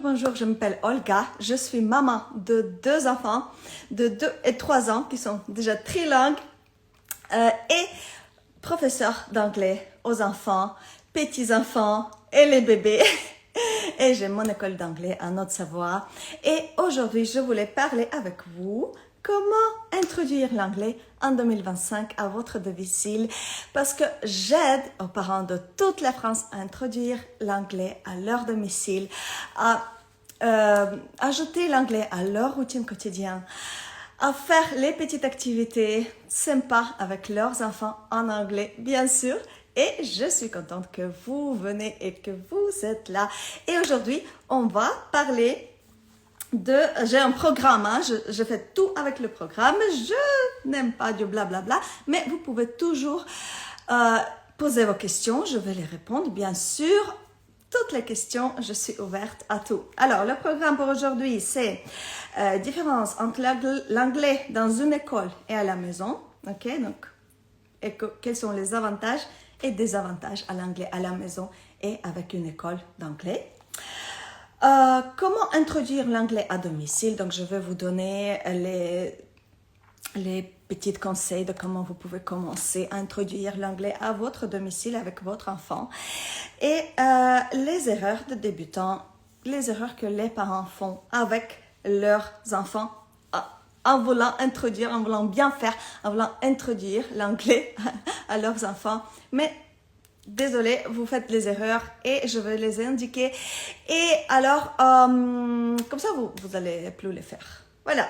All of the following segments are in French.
bonjour, je m'appelle Olga, je suis maman de 2 enfants de 2 et 3 ans qui sont déjà trilingues et professeur d'anglais aux enfants, petits-enfants et les bébés. Et j'ai mon école d'anglais à Haute-Savoie. Et aujourd'hui, je voulais parler avec vous comment introduire l'anglais en 2025 à votre domicile parce que j'aide aux parents de toute la France à introduire l'anglais à leur domicile, à ajouter l'anglais à leur routine quotidienne, à faire les petites activités sympas avec leurs enfants en anglais, bien sûr. Et je suis contente que vous venez et que vous êtes là. Et aujourd'hui, on va parler j'ai un programme, hein, je fais tout avec le programme, je n'aime pas du blablabla, mais vous pouvez toujours poser vos questions, je vais les répondre, bien sûr. Toutes les questions, je suis ouverte à tout. Alors, le programme pour aujourd'hui, c'est différence entre l'anglais dans une école et à la maison. Ok, donc, quels sont les avantages et désavantages à l'anglais à la maison et avec une école d'anglais. Comment introduire l'anglais à domicile? Donc, je vais vous donner les petits conseils de comment vous pouvez commencer à introduire l'anglais à votre domicile avec votre enfant. Et les erreurs de débutants, les erreurs que les parents font avec leurs enfants en voulant introduire, en voulant bien faire, en voulant introduire l'anglais à leurs enfants. Mais désolé, vous faites les erreurs et je vais les indiquer. Et alors, comme ça, vous allez plus les faire. Voilà.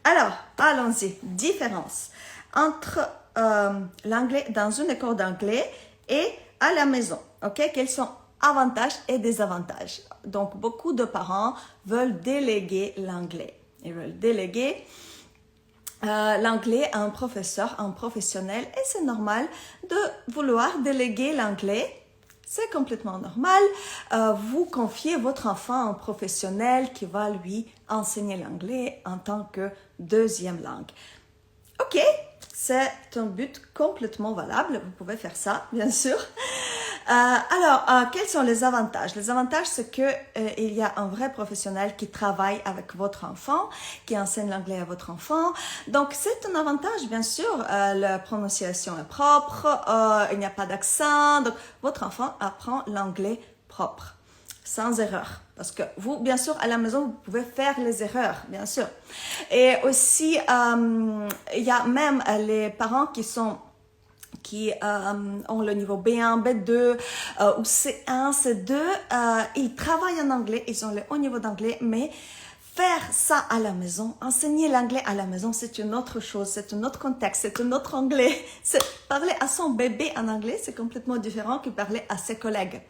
Alors, allons-y. Différence entre l'anglais dans une école d'anglais et à la maison. Ok? Quels sont avantages et désavantages? Donc, beaucoup de parents veulent déléguer l'anglais. Ils veulent déléguer l'anglais à un professeur, à un professionnel, et c'est normal de vouloir déléguer l'anglais. C'est complètement normal. Vous confiez votre enfant à un professionnel qui va lui enseigner l'anglais en tant que deuxième langue. Ok, c'est un but complètement valable. Vous pouvez faire ça, bien sûr. Quels sont les avantages? Les avantages, c'est que il y a un vrai professionnel qui travaille avec votre enfant, qui enseigne l'anglais à votre enfant. Donc, c'est un avantage, bien sûr. La prononciation est propre, il n'y a pas d'accent. Donc, votre enfant apprend l'anglais propre, sans erreur. Parce que vous, bien sûr, à la maison, vous pouvez faire les erreurs, bien sûr. Et aussi, il y a même les parents qui ont le niveau B1, B2 ou C1, C2, ils travaillent en anglais, ils ont le haut niveau d'anglais, mais faire ça à la maison, enseigner l'anglais à la maison, c'est une autre chose, c'est un autre contexte, c'est un autre anglais. Parler à son bébé en anglais, c'est complètement différent que parler à ses collègues.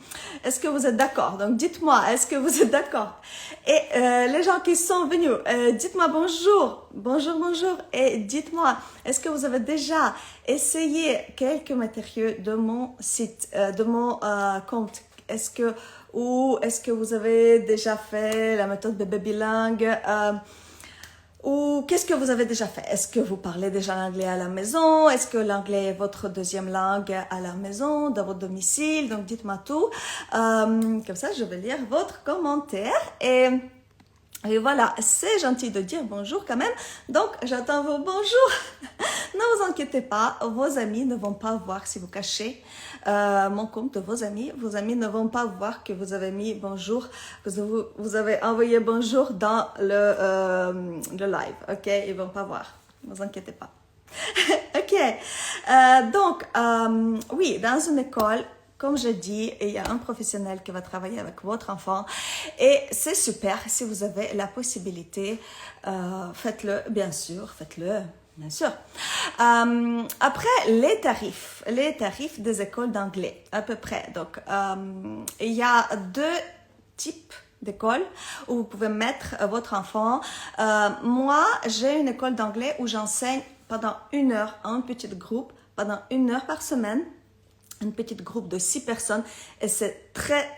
Est-ce que vous êtes d'accord? Donc, dites-moi, est-ce que vous êtes d'accord? Et les gens qui sont venus, dites-moi bonjour, bonjour, et dites-moi, est-ce que vous avez déjà essayé quelques matériaux de mon site, de mon compte? Est-ce que vous avez déjà fait la méthode bébé bilingue ou qu'est-ce que vous avez déjà fait? Est-ce que vous parlez déjà l'anglais à la maison? Est-ce que l'anglais est votre deuxième langue à la maison, dans votre domicile? Donc, dites-moi tout. Comme ça, je vais lire votre commentaire et voilà, c'est gentil de dire bonjour quand même. Donc, j'attends vos bonjours. Ne vous inquiétez pas, vos amis ne vont pas voir si vous cachez mon compte de vos amis. Vos amis ne vont pas voir que vous avez mis bonjour, que vous avez envoyé bonjour dans le live. Ok, ils vont pas voir. Ne vous inquiétez pas. Ok, oui, dans une école, comme je dis, il y a un professionnel qui va travailler avec votre enfant et c'est super si vous avez la possibilité, faites-le, bien sûr, faites-le. Bien sûr. Après, les tarifs des écoles d'anglais, à peu près. Donc, il y a 2 types d'écoles où vous pouvez mettre votre enfant. Moi, j'ai une école d'anglais où j'enseigne pendant 1 heure à un petit groupe, pendant 1 heure par semaine, un petit groupe de 6 personnes et c'est très,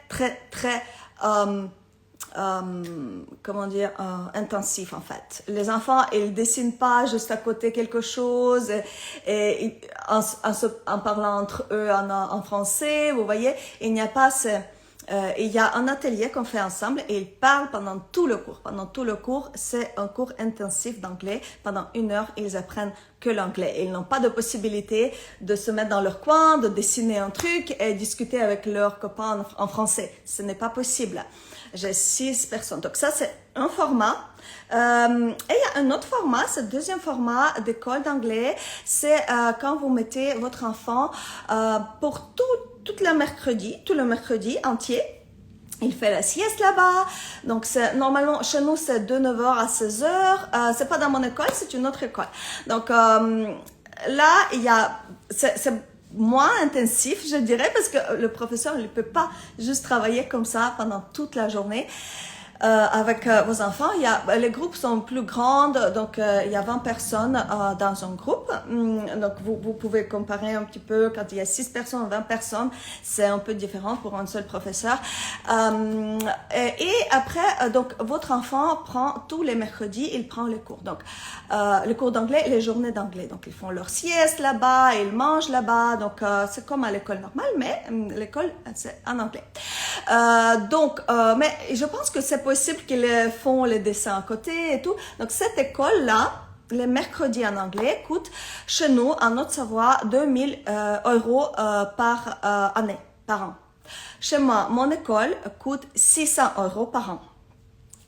intensif en fait. Les enfants, ils dessinent pas juste à côté quelque chose et en parlant entre eux en français, vous voyez, il n'y a pas il y a un atelier qu'on fait ensemble et ils parlent pendant tout le cours. Pendant tout le cours, c'est un cours intensif d'anglais. Pendant 1 heure, ils apprennent que l'anglais. Ils n'ont pas de possibilité de se mettre dans leur coin, de dessiner un truc et discuter avec leurs copains en français. Ce n'est pas possible. J'ai 6 personnes. Donc ça, c'est un format. Et il y a un autre format, c'est le deuxième format d'école d'anglais. C'est quand vous mettez votre enfant pour tout le mercredi entier. Il fait la sieste là-bas. Donc, normalement, chez nous, c'est de 9 h à 16 h. C'est pas dans mon école, c'est une autre école. Donc, là, c'est moins intensif, je dirais, parce que le professeur, il ne peut pas juste travailler comme ça pendant toute la journée. Avec vos enfants, les groupes sont plus grands, donc il y a 20 personnes dans un groupe. Donc vous pouvez comparer un petit peu quand il y a 6 personnes, 20 personnes, c'est un peu différent pour un seul professeur. Et après, donc votre enfant prend tous les mercredis, il prend les cours. Donc les cours d'anglais, les journées d'anglais. Donc ils font leur sieste là-bas, ils mangent là-bas. Donc c'est comme à l'école normale, mais l'école c'est en anglais. Mais je pense que c'est possible qu'ils font les dessins à côté et tout. Donc, cette école-là, les mercredis en anglais, coûte chez nous, en Haute-Savoie, 2000 euros par année, par an. Chez moi, mon école coûte 600 euros par an.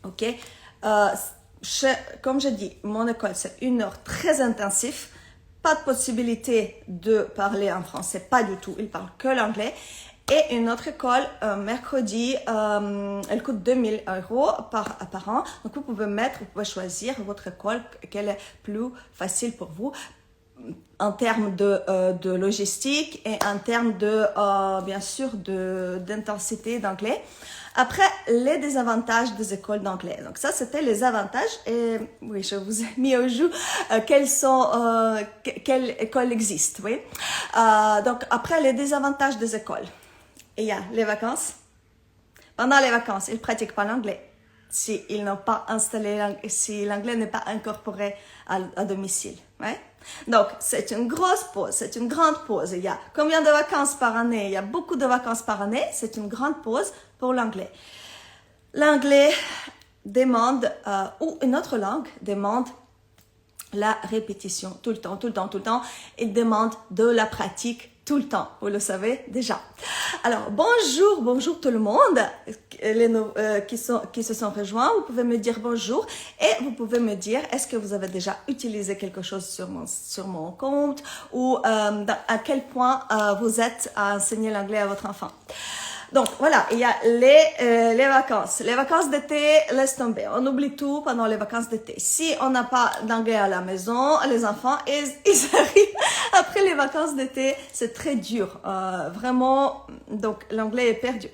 OK? Comme je dis, mon école, c'est 1 heure très intensive. Pas de possibilité de parler en français, pas du tout. Ils parlent que l'anglais. Et une autre école, mercredi, elle coûte 2000 euros par an. Donc, vous pouvez choisir votre école, quelle est plus facile pour vous en termes de logistique et en termes bien sûr, d'intensité d'anglais. Après, les désavantages des écoles d'anglais. Donc, ça, c'était les avantages. Et oui, je vous ai mis au jour quelles écoles existent. Oui. Donc, après, les désavantages des écoles. Il y a les vacances. Pendant les vacances, ils ne pratiquent pas l'anglais. S'ils n'ont pas si l'anglais n'est pas incorporé à domicile. Ouais? Donc, c'est une grosse pause, c'est une grande pause. Il y a combien de vacances par année? Il y a beaucoup de vacances par année. C'est une grande pause pour l'anglais. L'anglais demande, ou une autre langue demande la répétition tout le temps. Il demande de la pratique tout le temps, vous le savez déjà. Alors, bonjour tout le monde qui se sont rejoints. Vous pouvez me dire bonjour et vous pouvez me dire est-ce que vous avez déjà utilisé quelque chose sur mon compte ou à quel point vous êtes à enseigner l'anglais à votre enfant. Donc, voilà, il y a les vacances. Les vacances d'été, laisse tomber. On oublie tout pendant les vacances d'été. Si on n'a pas d'anglais à la maison, les enfants, ils arrivent après les vacances d'été. C'est très dur. Vraiment, donc l'anglais est perdu.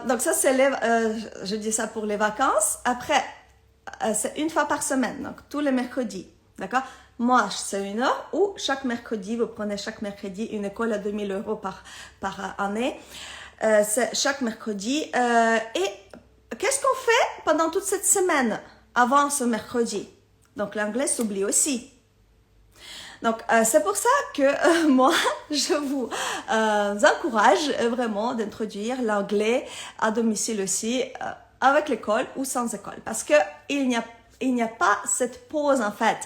Donc, ça, c'est je dis ça pour les vacances. Après, c'est 1 fois par semaine, donc tous les mercredis. D'accord? Moi, c'est 1 heure ou chaque mercredi, vous prenez chaque mercredi une école à 2000 euros par année. C'est chaque mercredi. Et qu'est-ce qu'on fait pendant toute cette semaine avant ce mercredi? Donc, l'anglais s'oublie aussi. Donc, c'est pour ça que moi, je vous encourage vraiment d'introduire l'anglais à domicile aussi, avec l'école ou sans école. Parce que il n'y a pas cette pause en fait.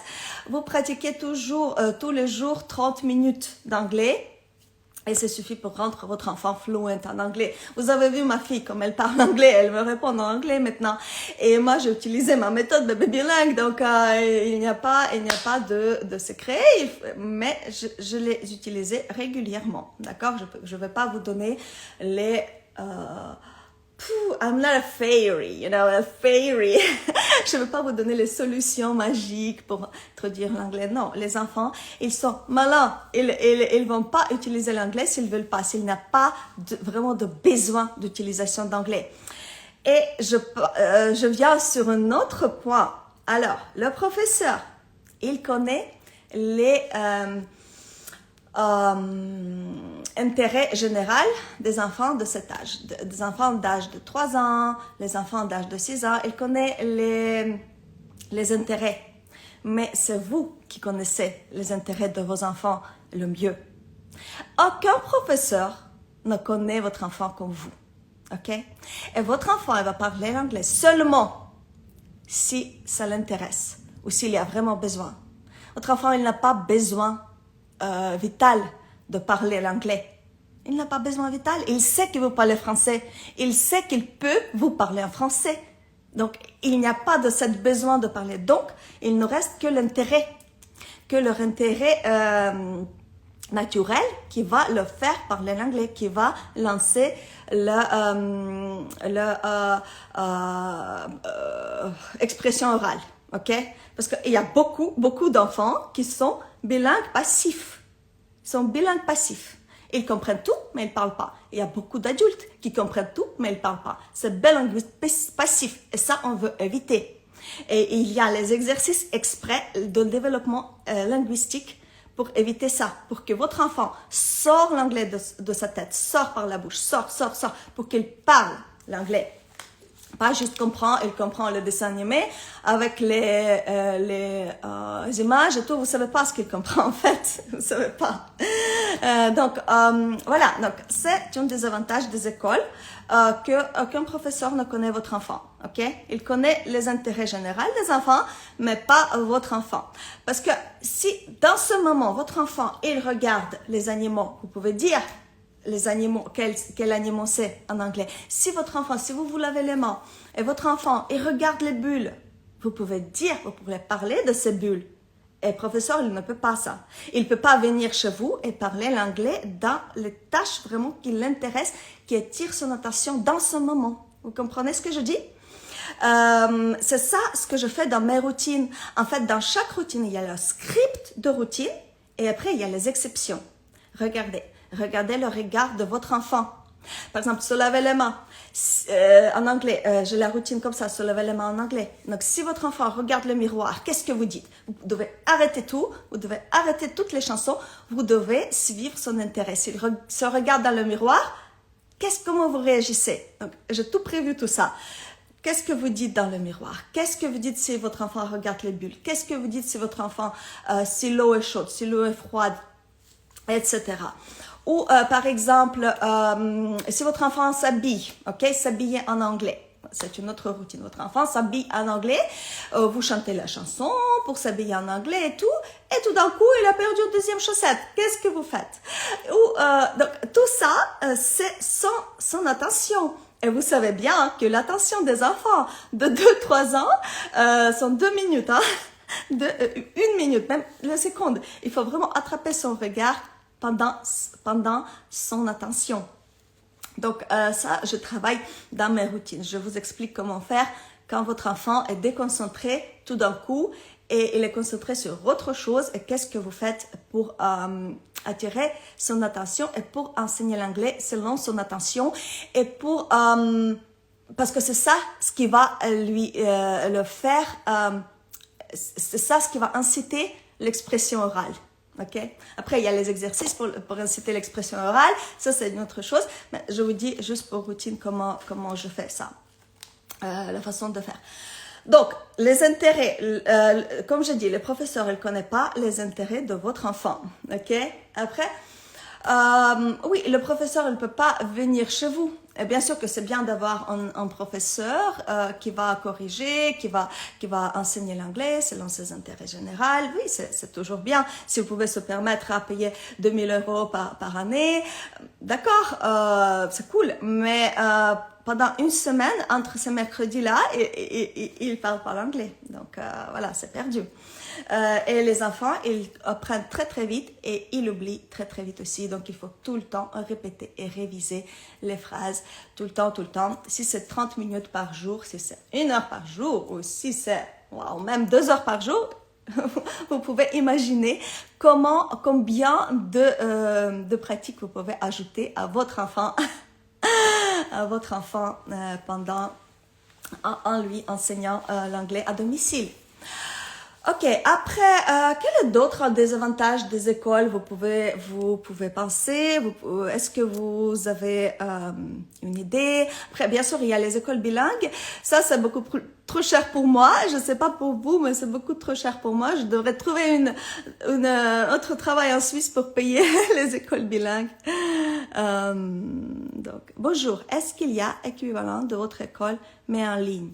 Vous pratiquez toujours, tous les jours, 30 minutes d'anglais. Et ça suffit pour rendre votre enfant fluent en anglais. Vous avez vu ma fille, comme elle parle anglais, elle me répond en anglais maintenant. Et moi, j'ai utilisé ma méthode de bilingue, donc il n'y a pas de secret, mais je l'ai utilisé régulièrement, d'accord? Je vais pas vous donner les... I'm not a fairy, a fairy. Je ne veux pas vous donner les solutions magiques pour introduire l'anglais. Non, les enfants, ils sont malins. Ils vont pas utiliser l'anglais s'ils veulent pas, s'ils n'ont pas vraiment de besoin d'utilisation d'anglais. Et je viens sur un autre point. Alors, le professeur, il connaît les intérêt général des enfants de cet âge, des enfants d'âge de 3 ans, les enfants d'âge de 6 ans, il connaît les intérêts. Mais c'est vous qui connaissez les intérêts de vos enfants le mieux. Aucun professeur ne connaît votre enfant comme vous. ok? Et votre enfant, il va parler l'anglais seulement si ça l'intéresse ou s'il y a vraiment besoin. Votre enfant, il n'a pas besoin vital de parler l'anglais. Il n'a pas besoin vital. Il sait que vous parlez français. Il sait qu'il peut vous parler en français. Donc, il n'y a pas de ce besoin de parler. Donc, il ne reste que l'intérêt, leur intérêt naturel qui va le faire parler l'anglais, qui va lancer l'expression orale. Ok? Parce qu'il y a beaucoup d'enfants qui sont bilingues passifs. Ils sont bilingues passifs. Ils comprennent tout, mais ils ne parlent pas. Il y a beaucoup d'adultes qui comprennent tout, mais ils ne parlent pas. C'est bilinguisme passif. Et ça, on veut éviter. Et il y a les exercices exprès de développement linguistique pour éviter ça. Pour que votre enfant sort l'anglais de sa tête, sort par la bouche, sort, pour qu'il parle l'anglais. Pas juste il comprend le dessin animé avec les images et tout. Vous savez pas ce qu'il comprend en fait. Vous savez pas. Voilà. Donc c'est un des avantages des écoles qu'un professeur ne connaît votre enfant. Ok? Il connaît les intérêts généraux des enfants, mais pas votre enfant. Parce que si dans ce moment votre enfant il regarde les animaux, vous pouvez dire les animaux, quel animal c'est en anglais. Si votre enfant, si vous lavez les mains et votre enfant, il regarde les bulles, vous pouvez parler de ces bulles. Et le professeur, il ne peut pas ça. Il ne peut pas venir chez vous et parler l'anglais dans les tâches vraiment qui l'intéressent, qui attirent son attention dans ce moment. Vous comprenez ce que je dis? C'est ça ce que je fais dans mes routines. En fait, dans chaque routine, il y a le script de routine et après, il y a les exceptions. Regardez le regard de votre enfant. Par exemple, se laver les mains. En anglais, j'ai la routine comme ça, se laver les mains en anglais. Donc, si votre enfant regarde le miroir, qu'est-ce que vous dites? Vous devez arrêter tout, vous devez arrêter toutes les chansons, vous devez suivre son intérêt. S'il se regarde dans le miroir, comment vous réagissez? Donc, j'ai tout prévu tout ça. Qu'est-ce que vous dites dans le miroir? Qu'est-ce que vous dites si votre enfant regarde les bulles? Qu'est-ce que vous dites si votre enfant, si l'eau est chaude, si l'eau est froide, etc. Ou par exemple, si votre enfant s'habille, s'habiller en anglais. C'est une autre routine. Votre enfant s'habille en anglais, vous chantez la chanson pour s'habiller en anglais et tout d'un coup, il a perdu une deuxième chaussette. Qu'est-ce que vous faites? Donc, tout ça, c'est son attention. Et vous savez bien que l'attention des enfants de 2-3 ans sont 2 minutes, une minute, même la seconde. Il faut vraiment attraper son regard pendant son attention. Donc ça, je travaille dans mes routines. Je vous explique comment faire quand votre enfant est déconcentré tout d'un coup et il est concentré sur autre chose et qu'est-ce que vous faites pour attirer son attention et pour enseigner l'anglais selon son attention et pour parce que c'est ça ce qui va lui le faire c'est ça ce qui va inciter l'expression orale. Okay? Après, il y a les exercices pour inciter l'expression orale. Ça, c'est une autre chose. Mais je vous dis juste pour routine comment je fais ça. La façon de faire. Donc, les intérêts. Comme je dis, le professeur, il ne connaît pas les intérêts de votre enfant. Ok? Après, oui, le professeur, il ne peut pas venir chez vous. Et bien sûr que c'est bien d'avoir un professeur qui va corriger, qui va enseigner l'anglais selon ses intérêts généraux. Oui, c'est toujours bien. Si vous pouvez se permettre à payer 2000 € par année, d'accord, c'est cool. Mais pendant une semaine, entre ces mercredis-là, il ne parle pas l'anglais. Donc voilà, c'est perdu. Et les enfants, ils apprennent très très vite et ils oublient très très vite aussi. Donc il faut tout le temps répéter et réviser les phrases tout le temps. Si c'est 30 minutes par jour, si c'est 1 heure par jour ou si c'est même 2 heures par jour, vous pouvez imaginer combien de pratiques vous pouvez ajouter à votre enfant en lui enseignant l'anglais à domicile. Ok, après, quel est d'autres désavantages des écoles vous pouvez penser? Est-ce que vous avez une idée? Après, bien sûr, il y a les écoles bilingues. Ça, c'est beaucoup trop cher pour moi. Je sais pas pour vous, mais c'est beaucoup trop cher pour moi. Je devrais trouver autre travail en Suisse pour payer les écoles bilingues. Donc, bonjour. Est-ce qu'il y a équivalent de votre école, mais en ligne?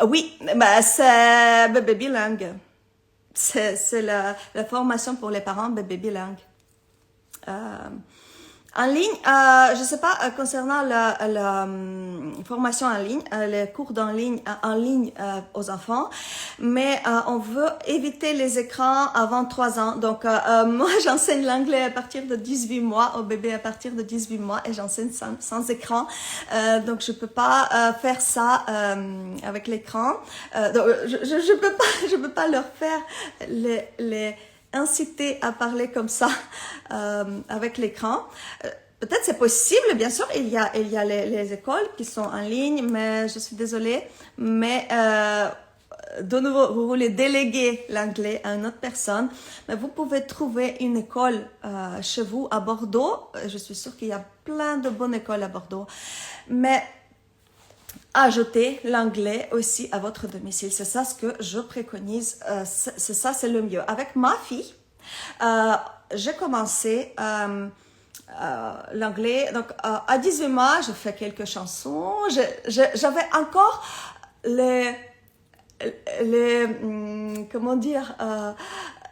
Oui, bah, c'est bébé bilingue. C'est la formation pour les parents bébé bilingue. Euh, En ligne, je sais pas, concernant la formation en ligne, les cours en ligne aux enfants, mais on veut éviter les écrans avant 3 ans. Donc, moi, j'enseigne l'anglais à partir de 18 mois, au bébé à partir de 18 mois, et j'enseigne sans écran. Donc, je peux pas faire ça avec l'écran. Donc, je peux pas leur faire les inciter à parler comme ça avec l'écran. Peut-être c'est possible, bien sûr, il y a les écoles qui sont en ligne, mais je suis désolée, mais de nouveau, vous voulez déléguer l'anglais à une autre personne, mais vous pouvez trouver une école chez vous à Bordeaux. Je suis sûre qu'il y a plein de bonnes écoles à Bordeaux, mais ajoutez l'anglais aussi à votre domicile. C'est ça ce que je préconise. C'est le mieux. Avec ma fille, j'ai commencé l'anglais. Donc, à 18 mois, je fais quelques chansons. J'avais encore comment dire,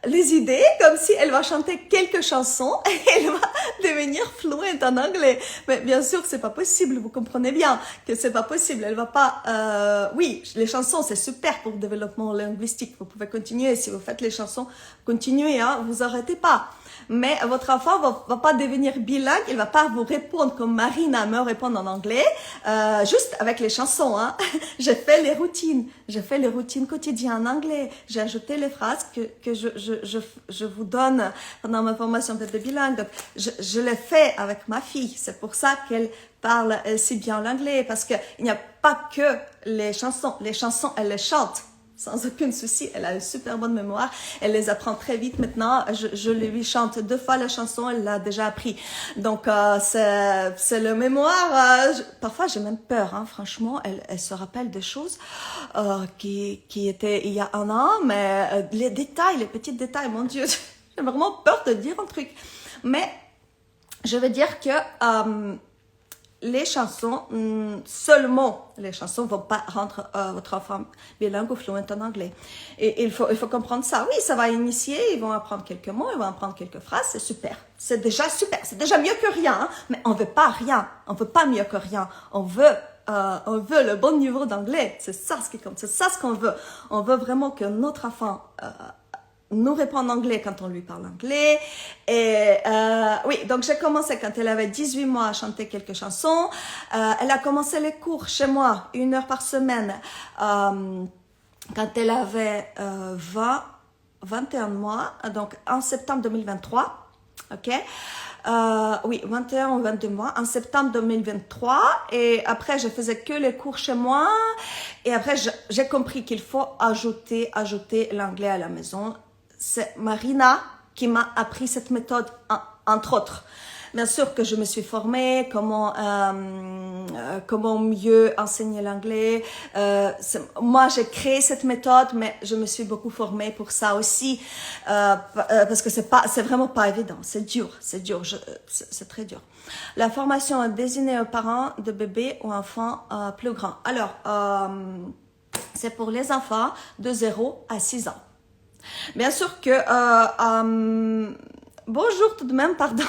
les idées, comme si elle va chanter quelques chansons et elle va devenir fluente en anglais. Mais bien sûr, c'est pas possible. Vous comprenez bien que c'est pas possible. Elle va pas. Oui, les chansons c'est super pour le développement linguistique. Vous pouvez continuer si vous faites les chansons. Continuez, hein. Vous arrêtez pas. Mais votre enfant va pas devenir bilingue, il va pas vous répondre comme Marina me répond en anglais, juste avec les chansons, hein. J'ai fait les routines quotidiennes en anglais. J'ai ajouté les phrases que je vous donne pendant ma formation de bilingue. Donc, je l'ai fait avec ma fille. C'est pour ça qu'elle parle si bien l'anglais, parce que il n'y a pas que les chansons. Les chansons, elle les chante sans aucun souci. Elle a une super bonne mémoire. Elle les apprend très vite maintenant. Je lui chante 2 fois la chanson. Elle l'a déjà appris. Donc, c'est le mémoire. Parfois, j'ai même peur, hein. Franchement, elle se rappelle des choses qui étaient il y a 1 an. Mais les détails, les petits détails, mon Dieu, j'ai vraiment peur de dire un truc. Mais je veux dire que les chansons, seulement les chansons ne vont pas rendre votre enfant bilingue ou fluent en anglais. Et il faut comprendre ça. Oui, ça va initier, ils vont apprendre quelques mots, ils vont apprendre quelques phrases, c'est super. C'est déjà super, c'est déjà mieux que rien, hein. Mais on veut pas rien, on veut pas mieux que rien. On veut le bon niveau d'anglais. C'est ça ce qui compte, c'est ça ce qu'on veut. On veut vraiment que notre enfant nous répond en anglais quand on lui parle anglais. Et oui, donc j'ai commencé quand elle avait 18 mois à chanter quelques chansons. Elle a commencé les cours chez moi 1 heure par semaine quand elle avait 21 mois, donc en septembre 2023. Ok. Oui, 21 ou 22 mois, en septembre 2023. Et après, je faisais que les cours chez moi. Et après, j'ai compris qu'il faut ajouter l'anglais à la maison. C'est Marina qui m'a appris cette méthode, entre autres. Bien sûr que je me suis formée, comment mieux enseigner l'anglais. Moi, j'ai créé cette méthode, mais je me suis beaucoup formée pour ça aussi, parce que c'est vraiment pas évident. C'est dur, c'est très dur. La formation est destinée aux parents de bébés ou enfants plus grands. Alors, c'est pour les enfants de 0 à 6 ans. Bien sûr que bonjour tout de même, pardon.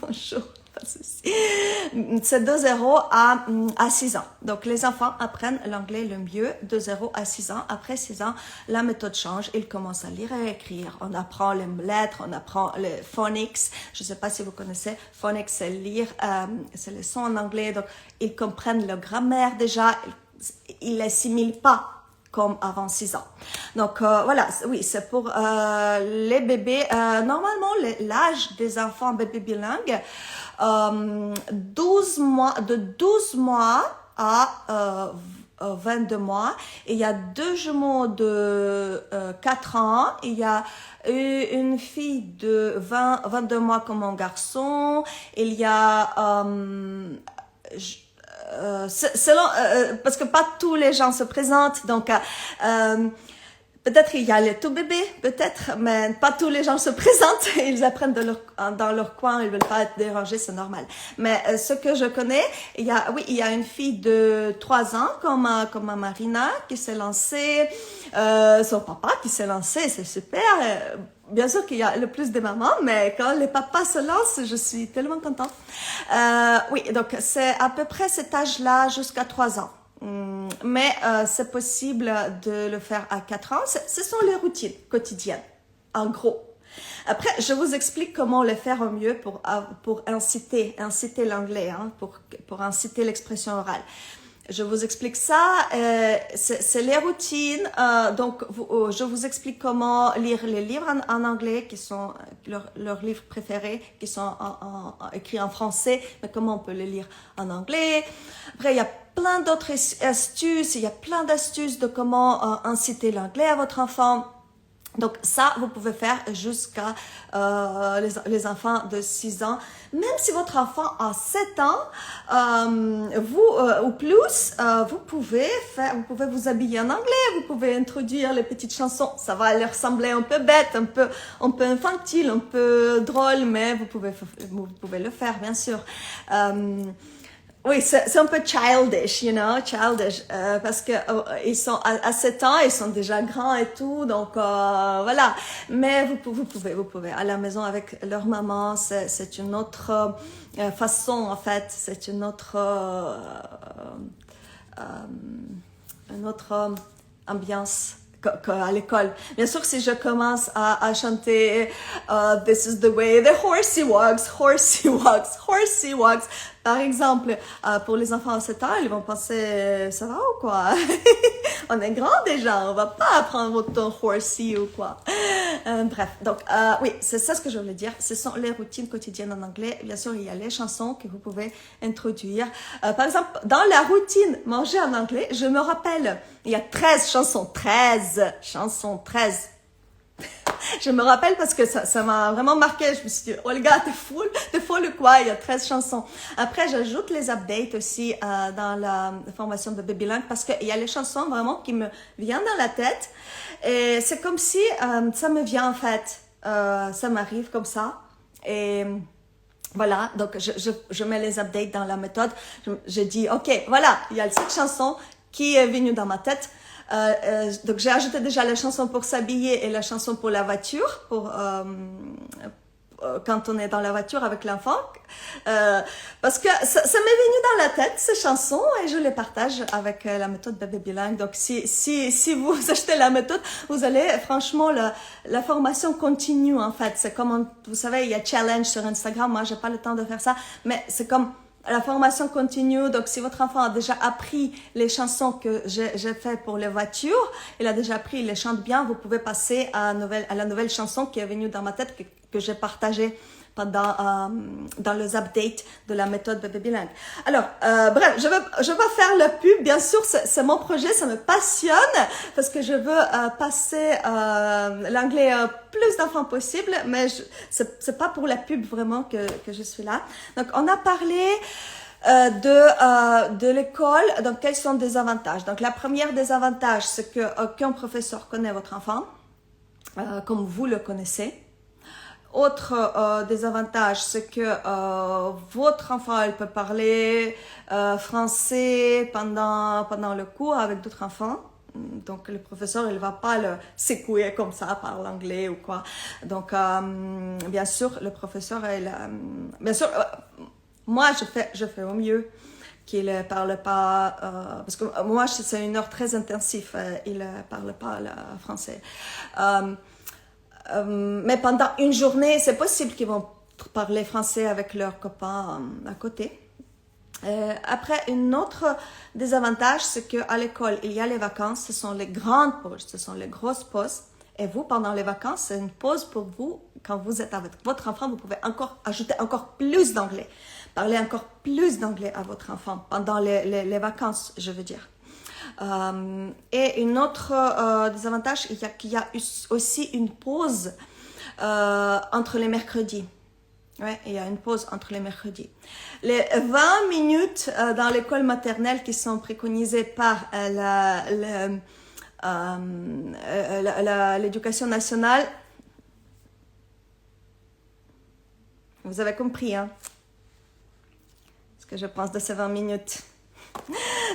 Bonjour, pas de souci. C'est de 0 à 6 ans. Donc, les enfants apprennent l'anglais le mieux de 0 à 6 ans. Après 6 ans, la méthode change. Ils commencent à lire et écrire. On apprend les lettres, on apprend les phonics. Je ne sais pas si vous connaissez. Phonics, c'est lire, c'est les sons en anglais. Donc, ils comprennent la grammaire déjà. Ils l'assimilent pas comme avant 6 ans. Donc, voilà, oui, c'est pour les bébés. Normalement, l'âge des enfants bébés bilingues, 12 mois, de 12 mois à 22 mois. Et il y a 2 jumeaux de 4 ans. Il y a une fille de 22 mois comme mon garçon. Il y a... parce que pas tous les gens se présentent, donc peut-être il y a les tout bébés, peut-être, mais pas tous les gens se présentent. Ils apprennent dans leur coin, ils veulent pas être dérangés, c'est normal. Mais ce que je connais, il y a une fille de 3 ans comme ma Marina qui s'est lancée, son papa qui s'est lancé, c'est super. Bien sûr qu'il y a le plus de mamans, mais quand les papas se lancent, je suis tellement contente. Oui, donc c'est à peu près cet âge-là jusqu'à 3 ans. Mais c'est possible de le faire à 4 ans. Ce sont les routines quotidiennes, en gros. Après, je vous explique comment le faire au mieux pour inciter l'anglais, hein, pour inciter l'expression orale. Je vous explique ça, c'est les routines, donc je vous explique comment lire les livres en anglais, qui sont leurs livres préférés, qui sont écrits en français, mais comment on peut les lire en anglais. Après, il y a plein d'autres astuces, il y a plein d'astuces de comment inciter l'anglais à votre enfant. Donc ça, vous pouvez faire jusqu'à les enfants de 6 ans. Même si votre enfant a 7 ans, ou plus, vous pouvez vous habiller en anglais, vous pouvez introduire les petites chansons. Ça va leur sembler un peu bête, un peu infantile, un peu drôle, mais vous pouvez le faire, bien sûr. Oui, c'est un peu childish, parce que ils sont à 7 ans, ils sont déjà grands et tout, donc voilà. Mais vous pouvez à la maison avec leur maman, c'est une autre façon en fait, c'est une autre ambiance qu'à l'école. Bien sûr, si je commence à chanter This is the way the horsey walks, horsey walks, horsey walks, par exemple, pour les enfants de 7 ans, ils vont penser, ça va ou quoi? On est grand déjà, on va pas apprendre autant horsey ou quoi. Bref, donc oui, c'est ça ce que je voulais dire. Ce sont les routines quotidiennes en anglais. Bien sûr, il y a les chansons que vous pouvez introduire. Par exemple, dans la routine manger en anglais, je me rappelle, il y a 13 chansons. Je me rappelle parce que ça m'a vraiment marqué. Je me suis dit, Olga, t'es folle ou quoi? Il y a 13 chansons. Après, j'ajoute les updates aussi dans la formation de Babylang parce qu'il y a les chansons vraiment qui me viennent dans la tête. Et c'est comme si ça me vient en fait. Ça m'arrive comme ça. Et voilà, donc je mets les updates dans la méthode. Je dis, ok, voilà, il y a cette chanson qui est venue dans ma tête. Donc j'ai ajouté déjà la chanson pour s'habiller et la chanson pour la voiture, quand on est dans la voiture avec l'enfant, parce que ça m'est venu dans la tête ces chansons et je les partage avec la méthode Bébé Bilingue. Donc si vous achetez la méthode, vous allez franchement la formation continue en fait. C'est comme vous savez, il y a challenge sur Instagram. Moi j'ai pas le temps de faire ça, mais c'est comme la formation continue. Donc, si votre enfant a déjà appris les chansons que j'ai fait pour les voitures, il a déjà appris, il les chante bien, vous pouvez passer à la nouvelle chanson qui est venue dans ma tête, que j'ai partagée dans les updates de la méthode Bébé Bilingue. Alors, bref, je vais faire la pub. Bien sûr, c'est mon projet, ça me passionne parce que je veux passer l'anglais plus d'enfants possible, mais c'est pas pour la pub vraiment que je suis là. Donc, on a parlé de l'école. Donc, quels sont des avantages? Donc, la première des avantages, c'est que aucun professeur connaît votre enfant, comme vous le connaissez. Autre désavantage, c'est que votre enfant, elle peut parler français pendant le cours avec d'autres enfants. Donc, le professeur, il va pas le secouer comme ça par l'anglais ou quoi. Donc, bien sûr, le professeur, bien sûr, moi, je fais au mieux qu'il ne parle pas, parce que moi, c'est une heure très intensive, il ne parle pas le français. Mais pendant une journée, c'est possible qu'ils vont parler français avec leurs copains à côté. Après, une autre désavantage, c'est qu'à l'école, il y a les vacances, ce sont les grandes pauses, ce sont les grosses pauses. Et vous, pendant les vacances, c'est une pause pour vous. Quand vous êtes avec votre enfant, vous pouvez ajouter encore plus d'anglais. Parler encore plus d'anglais à votre enfant pendant les vacances, je veux dire. Et une autre désavantage, qu'il y a aussi une pause entre les mercredis. Ouais, il y a une pause entre les mercredis. Les 20 minutes dans l'école maternelle qui sont préconisées par l'éducation nationale, vous avez compris, hein, ce que je pense de ces 20 minutes.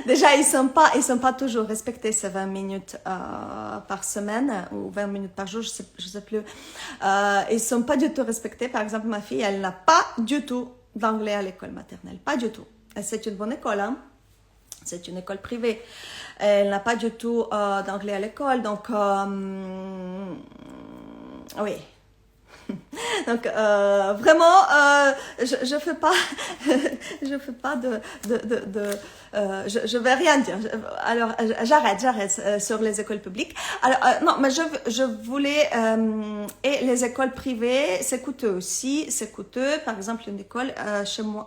Déjà, ils sont pas toujours respectés, ces 20 minutes par semaine ou 20 minutes par jour, je sais plus. Ils sont pas du tout respectés. Par exemple, ma fille, elle n'a pas du tout d'anglais à l'école maternelle, pas du tout. C'est une bonne école, hein. C'est une école privée. Elle n'a pas du tout d'anglais à l'école, donc oui. Donc vraiment, je fais pas, je fais pas je vais rien dire. Alors j'arrête sur les écoles publiques. Alors non, mais je voulais et les écoles privées, c'est coûteux aussi, c'est coûteux. Par exemple, une école chez moi,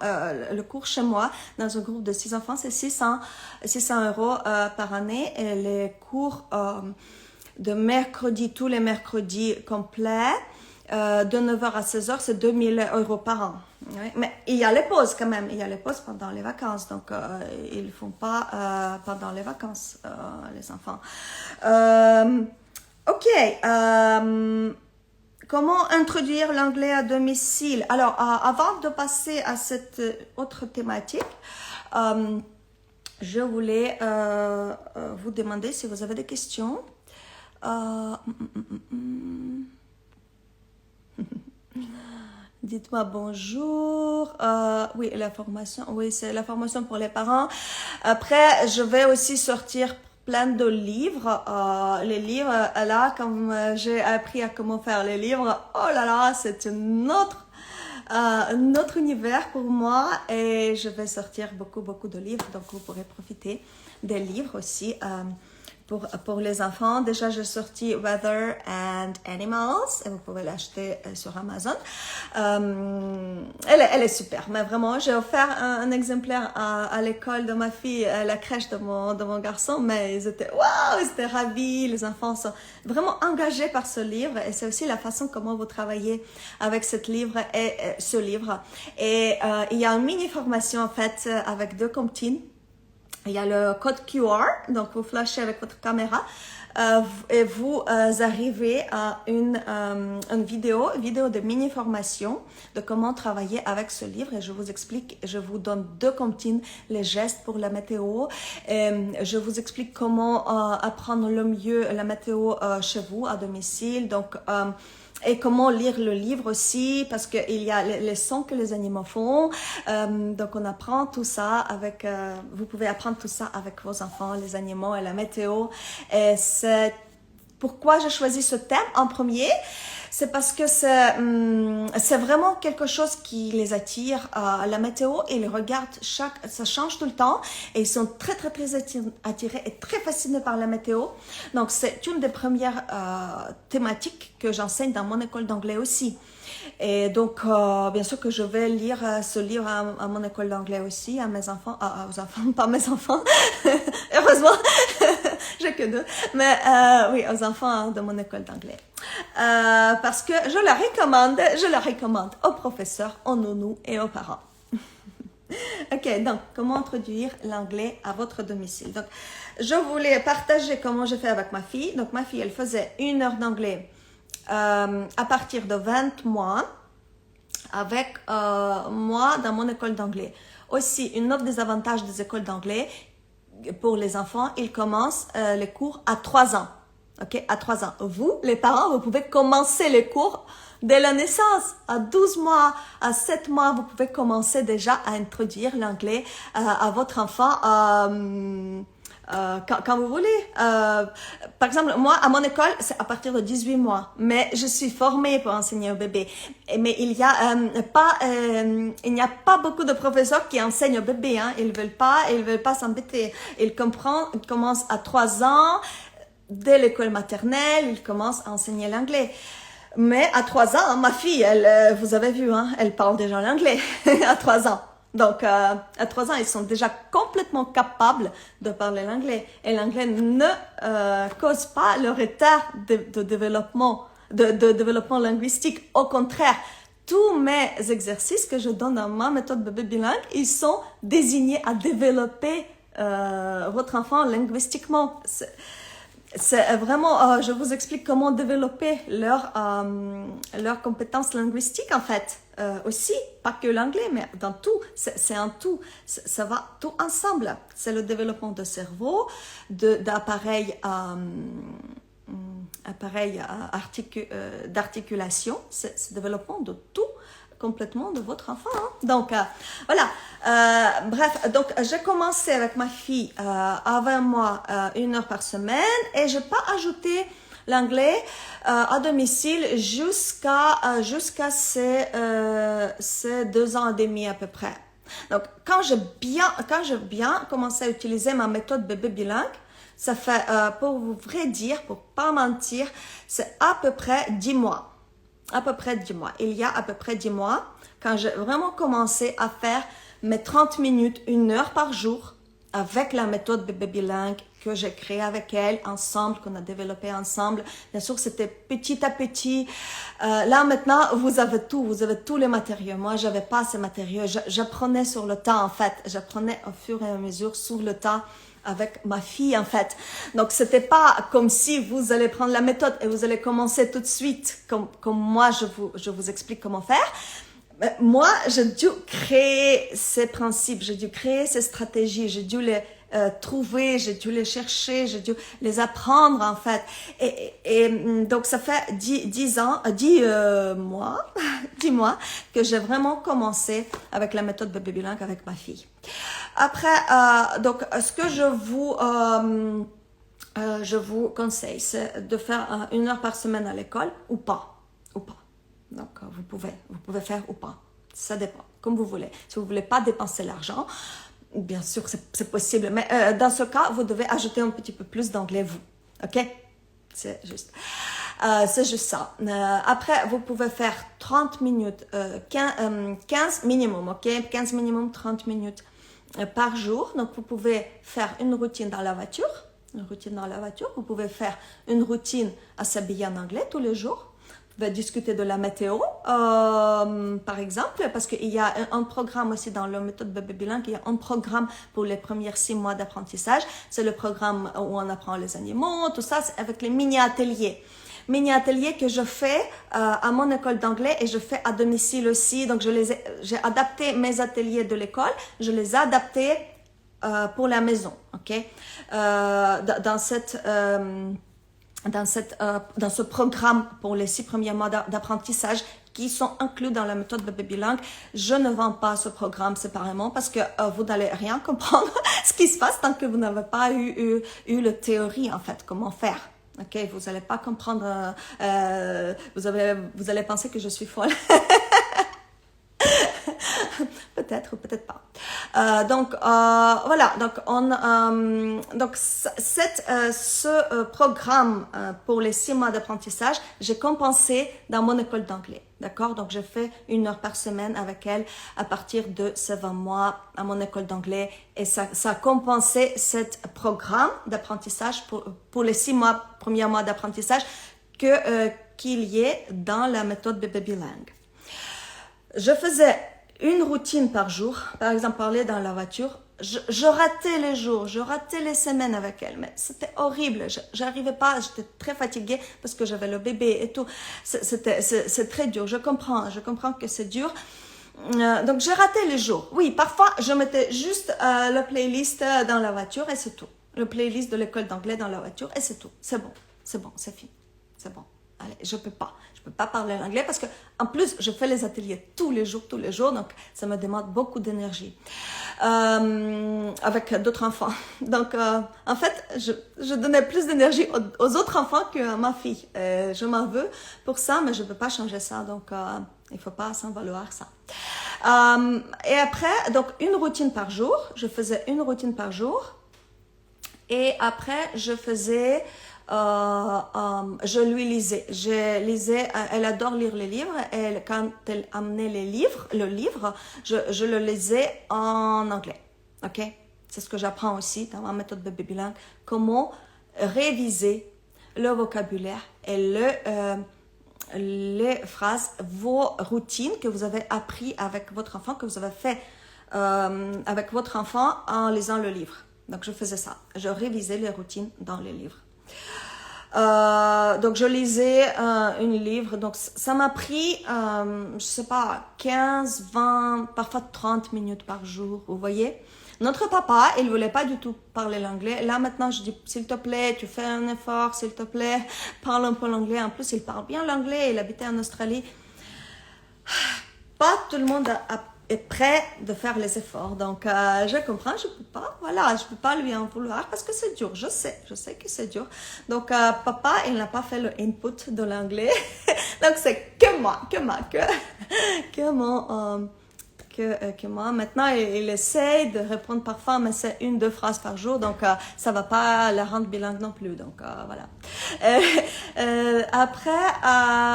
le cours chez moi dans un groupe de 6 enfants, c'est 600 € par année, et les cours de mercredi, tous les mercredis complets. De 9h à 16h, c'est 2000 € par an. Oui. Mais il y a les pauses quand même, il y a les pauses pendant les vacances, donc ils ne font pas pendant les vacances, les enfants. Ok, comment introduire l'anglais à domicile? Alors, avant de passer à cette autre thématique, je voulais vous demander si vous avez des questions. Dites-moi bonjour. Oui, la formation. Oui, c'est la formation pour les parents. Après, je vais aussi sortir plein de livres. Les livres, là, comme j'ai appris à comment faire les livres, oh là là, c'est un autre univers pour moi. Et je vais sortir beaucoup de livres. Donc, vous pourrez profiter des livres aussi. Pour les enfants, déjà j'ai sorti Weather and Animals, et vous pouvez l'acheter sur Amazon. Elle est super, mais vraiment, j'ai offert un exemplaire à l'école de ma fille, à la crèche de mon garçon, mais ils étaient ravis. Les enfants sont vraiment engagés par ce livre, et c'est aussi la façon comment vous travaillez avec ce livre. Et il y a une mini formation en fait avec 2 comptines. Il y a le code QR, donc vous flashez avec votre caméra et vous arrivez à une vidéo de mini-formation de comment travailler avec ce livre, et je vous explique, je vous donne 2 comptines, les gestes pour la météo, et je vous explique comment apprendre le mieux la météo chez vous, à domicile, donc et comment lire le livre aussi, parce qu'il y a les sons que les animaux font. Donc, on apprend tout ça avec... vous pouvez apprendre tout ça avec vos enfants, les animaux et la météo. Et c'est pourquoi j'ai choisi ce thème en premier. C'est parce que c'est vraiment quelque chose qui les attire à la météo, et ils regardent ça change tout le temps, et ils sont très attirés et très fascinés par la météo. Donc c'est une des premières thématiques que j'enseigne dans mon école d'anglais aussi. Et donc, bien sûr que je vais lire ce livre à mon école d'anglais aussi, à mes enfants, aux enfants, pas mes enfants, heureusement, j'ai que 2, mais oui, aux enfants de mon école d'anglais. Parce que je le recommande aux professeurs, aux nounous et aux parents. Ok, donc, comment introduire l'anglais à votre domicile? Donc, je voulais partager comment j'ai fait avec ma fille. Donc, ma fille, elle faisait 1 heure d'anglais à partir de 20 mois avec moi dans mon école d'anglais. Aussi, une autre désavantage des écoles d'anglais pour les enfants, ils commencent les cours à 3 ans. Ok, à 3 ans. Vous, les parents, vous pouvez commencer les cours dès la naissance. À 12 mois, à 7 mois, vous pouvez commencer déjà à introduire l'anglais à votre enfant quand vous voulez. Par exemple, moi, à mon école, c'est à partir de 18 mois. Mais je suis formée pour enseigner au bébé. Mais il n'y a pas beaucoup de professeurs qui enseignent au bébé. Hein. Ils veulent pas s'embêter. Ils commencent à 3 ans. Dès l'école maternelle, ils commencent à enseigner l'anglais. Mais à 3 ans, ma fille, vous avez vu, hein, elle parle déjà l'anglais à 3 ans. Donc, à 3 ans, ils sont déjà complètement capables de parler l'anglais. Et l'anglais ne cause pas le retard de développement, de développement linguistique. Au contraire, tous mes exercices que je donne dans ma méthode bébé bilingue, ils sont désignés à développer votre enfant linguistiquement. C'est vraiment, je vous explique comment développer leurs compétences linguistiques en fait. Aussi, pas que l'anglais, mais dans tout, c'est un tout, ça va tout ensemble. C'est le développement de cerveau, d'appareils d'articulation, c'est le développement de tout complètement de votre enfant. Hein. Donc, voilà. Bref, donc j'ai commencé avec ma fille avant moi 1 heure par semaine et je n'ai pas ajouté l'anglais à domicile jusqu'à ses 2 ans et demi à peu près. Donc, quand j'ai bien commencé à utiliser ma méthode bébé bilingue, ça fait, pour vous vrai dire, pour pas mentir, c'est à peu près 10 mois. À peu près 10 mois. Il y a à peu près 10 mois, quand j'ai vraiment commencé à faire mes 30 minutes, 1 heure par jour, avec la méthode bébé bilingue que j'ai créée avec elle, ensemble, qu'on a développé ensemble. Bien sûr, c'était petit à petit. Là, maintenant, vous avez tous les matériaux. Moi, j'avais pas ces matériaux. J'apprenais sur le tas, en fait. J'apprenais au fur et à mesure, sur le tas, avec ma fille, en fait. Donc, c'était pas comme si vous allez prendre la méthode et vous allez commencer tout de suite, comme moi, je vous explique comment faire. Moi, j'ai dû créer ces principes, j'ai dû créer ces stratégies, j'ai dû les trouver, j'ai dû les chercher, j'ai dû les apprendre en fait. Et donc ça fait 10 mois, 10 mois que j'ai vraiment commencé avec la méthode bébé bilingue avec ma fille. Après, donc ce que je vous conseille, c'est de faire 1 heure par semaine à l'école ou pas. Donc, vous pouvez faire ou pas. Ça dépend, comme vous voulez. Si vous ne voulez pas dépenser l'argent, bien sûr, c'est possible. Mais dans ce cas, vous devez ajouter un petit peu plus d'anglais, vous. OK? C'est juste ça. Après, vous pouvez faire 30 minutes, 15 minimum, OK? 15 minimum, 30 minutes par jour. Donc, vous pouvez faire une routine dans la voiture. Vous pouvez faire une routine à s'habiller en anglais tous les jours. Vous pouvez discuter de la météo, par exemple, parce qu'il y a un programme aussi dans la méthode bébé bilingue, il y a un programme pour les premiers 6 mois d'apprentissage. C'est le programme où on apprend les animaux, tout ça, c'est avec les mini-ateliers. Mini-ateliers que je fais à mon école d'anglais et je fais à domicile aussi. Donc, j'ai adapté mes ateliers de l'école, je les ai adaptés pour la maison, ok? Dans ce programme pour les 6 premiers mois d'apprentissage qui sont inclus dans la méthode bébé bilingue, je ne vends pas ce programme séparément parce que vous n'allez rien comprendre ce qui se passe tant que vous n'avez pas eu la théorie en fait, comment faire. Ok, vous n'allez pas comprendre, vous allez penser que je suis folle. Peut-être ou peut-être pas. Donc voilà, donc ce programme pour les 6 mois d'apprentissage, j'ai compensé dans mon école d'anglais. D'accord? Donc j'ai fait 1 heure par semaine avec elle à partir de ces 20 mois à mon école d'anglais et ça a compensé ce programme d'apprentissage pour les 6 premiers mois d'apprentissage qu'il y ait dans la méthode bébé bilingue. Je faisais une routine par jour, par exemple parler dans la voiture, je ratais les jours, je ratais les semaines avec elle, mais c'était horrible, j'arrivais pas, j'étais très fatiguée parce que j'avais le bébé et tout, c'est très dur, je comprends que c'est dur, donc j'ai raté les jours, oui, parfois je mettais juste la playlist dans la voiture et c'est tout, le playlist de l'école d'anglais dans la voiture et c'est tout, c'est bon, c'est fini, c'est bon. Allez, je peux pas parler l'anglais parce que en plus je fais les ateliers tous les jours, donc ça me demande beaucoup d'énergie avec d'autres enfants. Donc en fait, je donnais plus d'énergie aux autres enfants que à ma fille. Je m'en veux pour ça, mais je peux pas changer ça, donc il faut pas s'en vouloir ça. Et après, donc une routine par jour, je faisais une routine par jour, et après je faisais je lui lisais. Elle adore lire les livres. Et quand elle amenait le livre, je le lisais en anglais. Ok? C'est ce que j'apprends aussi dans ma méthode bébé bilingue. Comment réviser le vocabulaire et les phrases, vos routines que vous avez appris avec votre enfant, que vous avez fait avec votre enfant en lisant le livre. Donc, je faisais ça. Je révisais les routines dans les livres. Donc, je lisais un livre. Donc, ça m'a pris, je sais pas, 15, 20, parfois 30 minutes par jour. Vous voyez? Notre papa, il voulait pas du tout parler l'anglais. Là, maintenant, je dis, s'il te plaît, tu fais un effort, s'il te plaît, parle un peu l'anglais. En plus, il parle bien l'anglais. Il habitait en Australie. Pas tout le monde est prêt de faire les efforts. Donc, je comprends, je peux pas. Voilà, je peux pas lui en vouloir parce que c'est dur. Je sais que c'est dur. Donc, papa, il n'a pas fait le input de l'anglais. Donc, c'est que moi. Maintenant, il essaye de répondre parfois, mais c'est 1-2 phrases par jour, donc ça va pas la rendre bilingue non plus. Donc voilà. Après,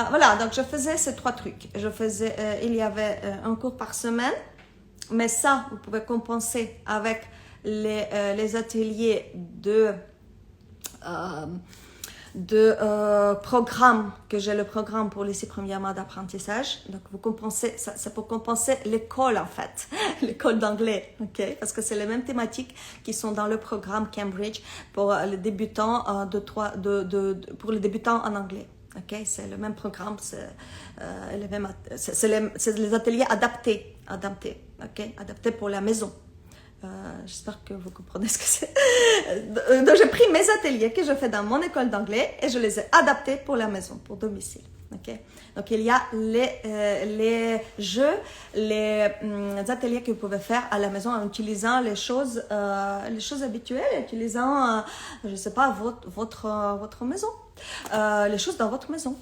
voilà, donc je faisais ces 3 trucs. Il y avait un cours par semaine, mais ça, vous pouvez compenser avec les ateliers de programme, que j'ai le programme pour les 6 premiers mois d'apprentissage. Donc, vous compensez, c'est pour compenser l'école en fait, l'école d'anglais, ok? Parce que c'est les mêmes thématiques qui sont dans le programme Cambridge pour les débutants pour les débutants en anglais. Ok, c'est le même programme, c'est les ateliers adaptés, ok, adaptés pour la maison. J'espère que vous comprenez ce que c'est. Donc, j'ai pris mes ateliers que je fais dans mon école d'anglais et je les ai adaptés pour la maison, pour domicile. Okay? Donc, il y a les jeux, les ateliers que vous pouvez faire à la maison en utilisant les choses habituelles, utilisant, je ne sais pas, votre maison, les choses dans votre maison.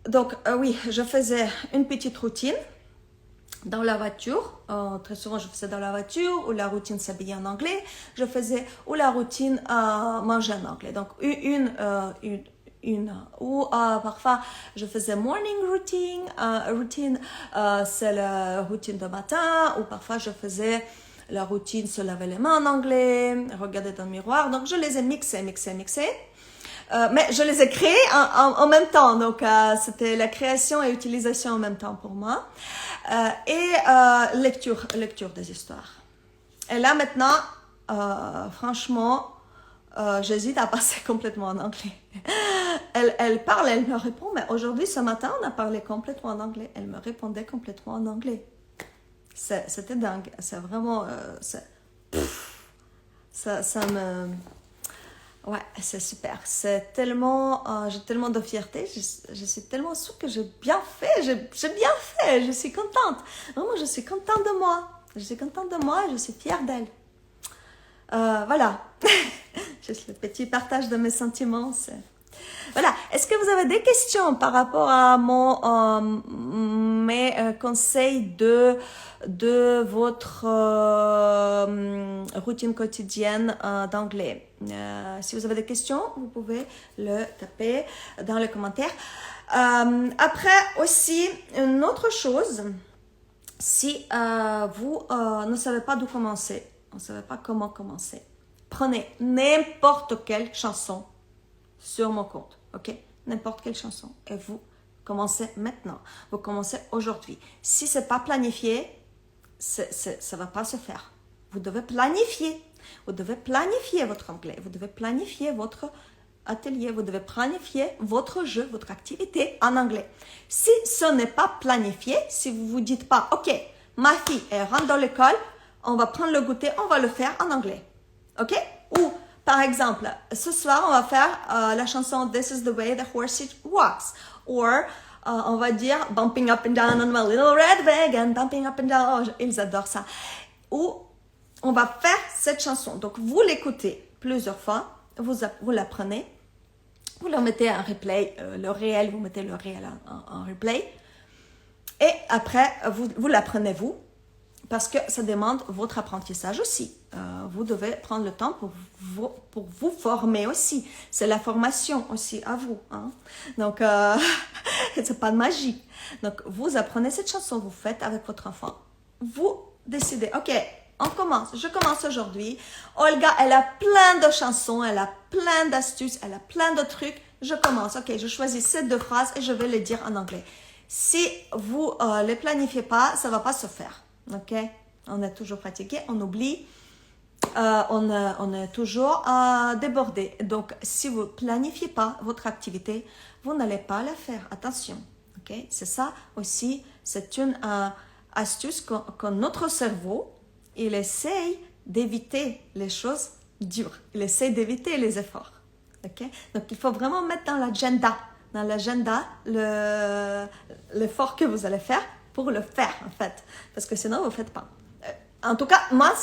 Donc, oui, je faisais une petite routine dans la voiture. Très souvent, je faisais dans la voiture, ou la routine s'habiller en anglais. Je faisais ou la routine manger en anglais. Donc, ou parfois je faisais morning routine, c'est la routine de matin, ou parfois je faisais la routine se laver les mains en anglais, regarder dans le miroir. Donc, je les ai mixés. Mais je les ai créés en même temps, donc c'était la création et utilisation en même temps pour moi. Lecture des histoires. Et là maintenant, franchement, j'hésite à passer complètement en anglais. Elle parle, elle me répond, mais aujourd'hui, ce matin, on a parlé complètement en anglais. Elle me répondait complètement en anglais. C'était dingue. C'est vraiment... ça me... Ouais, c'est super. C'est tellement, j'ai tellement de fierté. Je suis tellement sûre que j'ai bien fait. Je suis contente. Vraiment, je suis contente de moi. Je suis fière d'elle. Voilà. Juste le petit partage de mes sentiments. Voilà. Est-ce que vous avez des questions par rapport à mes conseils de votre routine quotidienne d'anglais? Si vous avez des questions, vous pouvez le taper dans les commentaires. Après aussi, une autre chose, si vous ne savez pas d'où commencer, ne savez pas comment commencer, prenez n'importe quelle chanson sur mon compte, ok? N'importe quelle chanson. Et vous commencez maintenant. Vous commencez aujourd'hui. Si ce n'est pas planifié, ça ne va pas se faire. Vous devez planifier. Vous devez planifier votre anglais. Vous devez planifier votre atelier. Vous devez planifier votre jeu, votre activité en anglais. Si ce n'est pas planifié, si vous vous dites pas, ok, ma fille, elle rentre dans l'école, on va prendre le goûter, on va le faire en anglais. Ok? Ou, par exemple, ce soir, on va faire la chanson This is the way the horse walks. Ou on va dire Bumping up and down on my little red wagon, bumping up and down. Oh, ils adorent ça. Ou on va faire cette chanson. Donc, vous l'écoutez plusieurs fois, vous la prenez, vous la mettez en replay, vous mettez le réel en replay. Et après, vous la prenez vous parce que ça demande votre apprentissage aussi. Vous devez prendre le temps pour vous former aussi. C'est la formation aussi à vous. Hein? Donc, c'est pas de magie. Donc, vous apprenez cette chanson, vous faites avec votre enfant. Vous décidez, ok, on commence. Je commence aujourd'hui. Olga, elle a plein de chansons, elle a plein d'astuces, elle a plein de trucs. Je commence. Ok, je choisis ces 2 phrases et je vais les dire en anglais. Si vous ne les planifiez pas, ça ne va pas se faire. Ok? On est toujours fatigué, on oublie, on est toujours débordé. Donc, si vous ne planifiez pas votre activité, vous n'allez pas la faire. Attention. Ok? C'est ça aussi, c'est une astuce que notre cerveau, il essaye d'éviter les choses dures. Il essaye d'éviter les efforts. Ok? Donc, il faut vraiment mettre dans l'agenda l'effort que vous allez faire pour le faire, en fait. Parce que sinon, vous ne faites pas. En tout cas, moi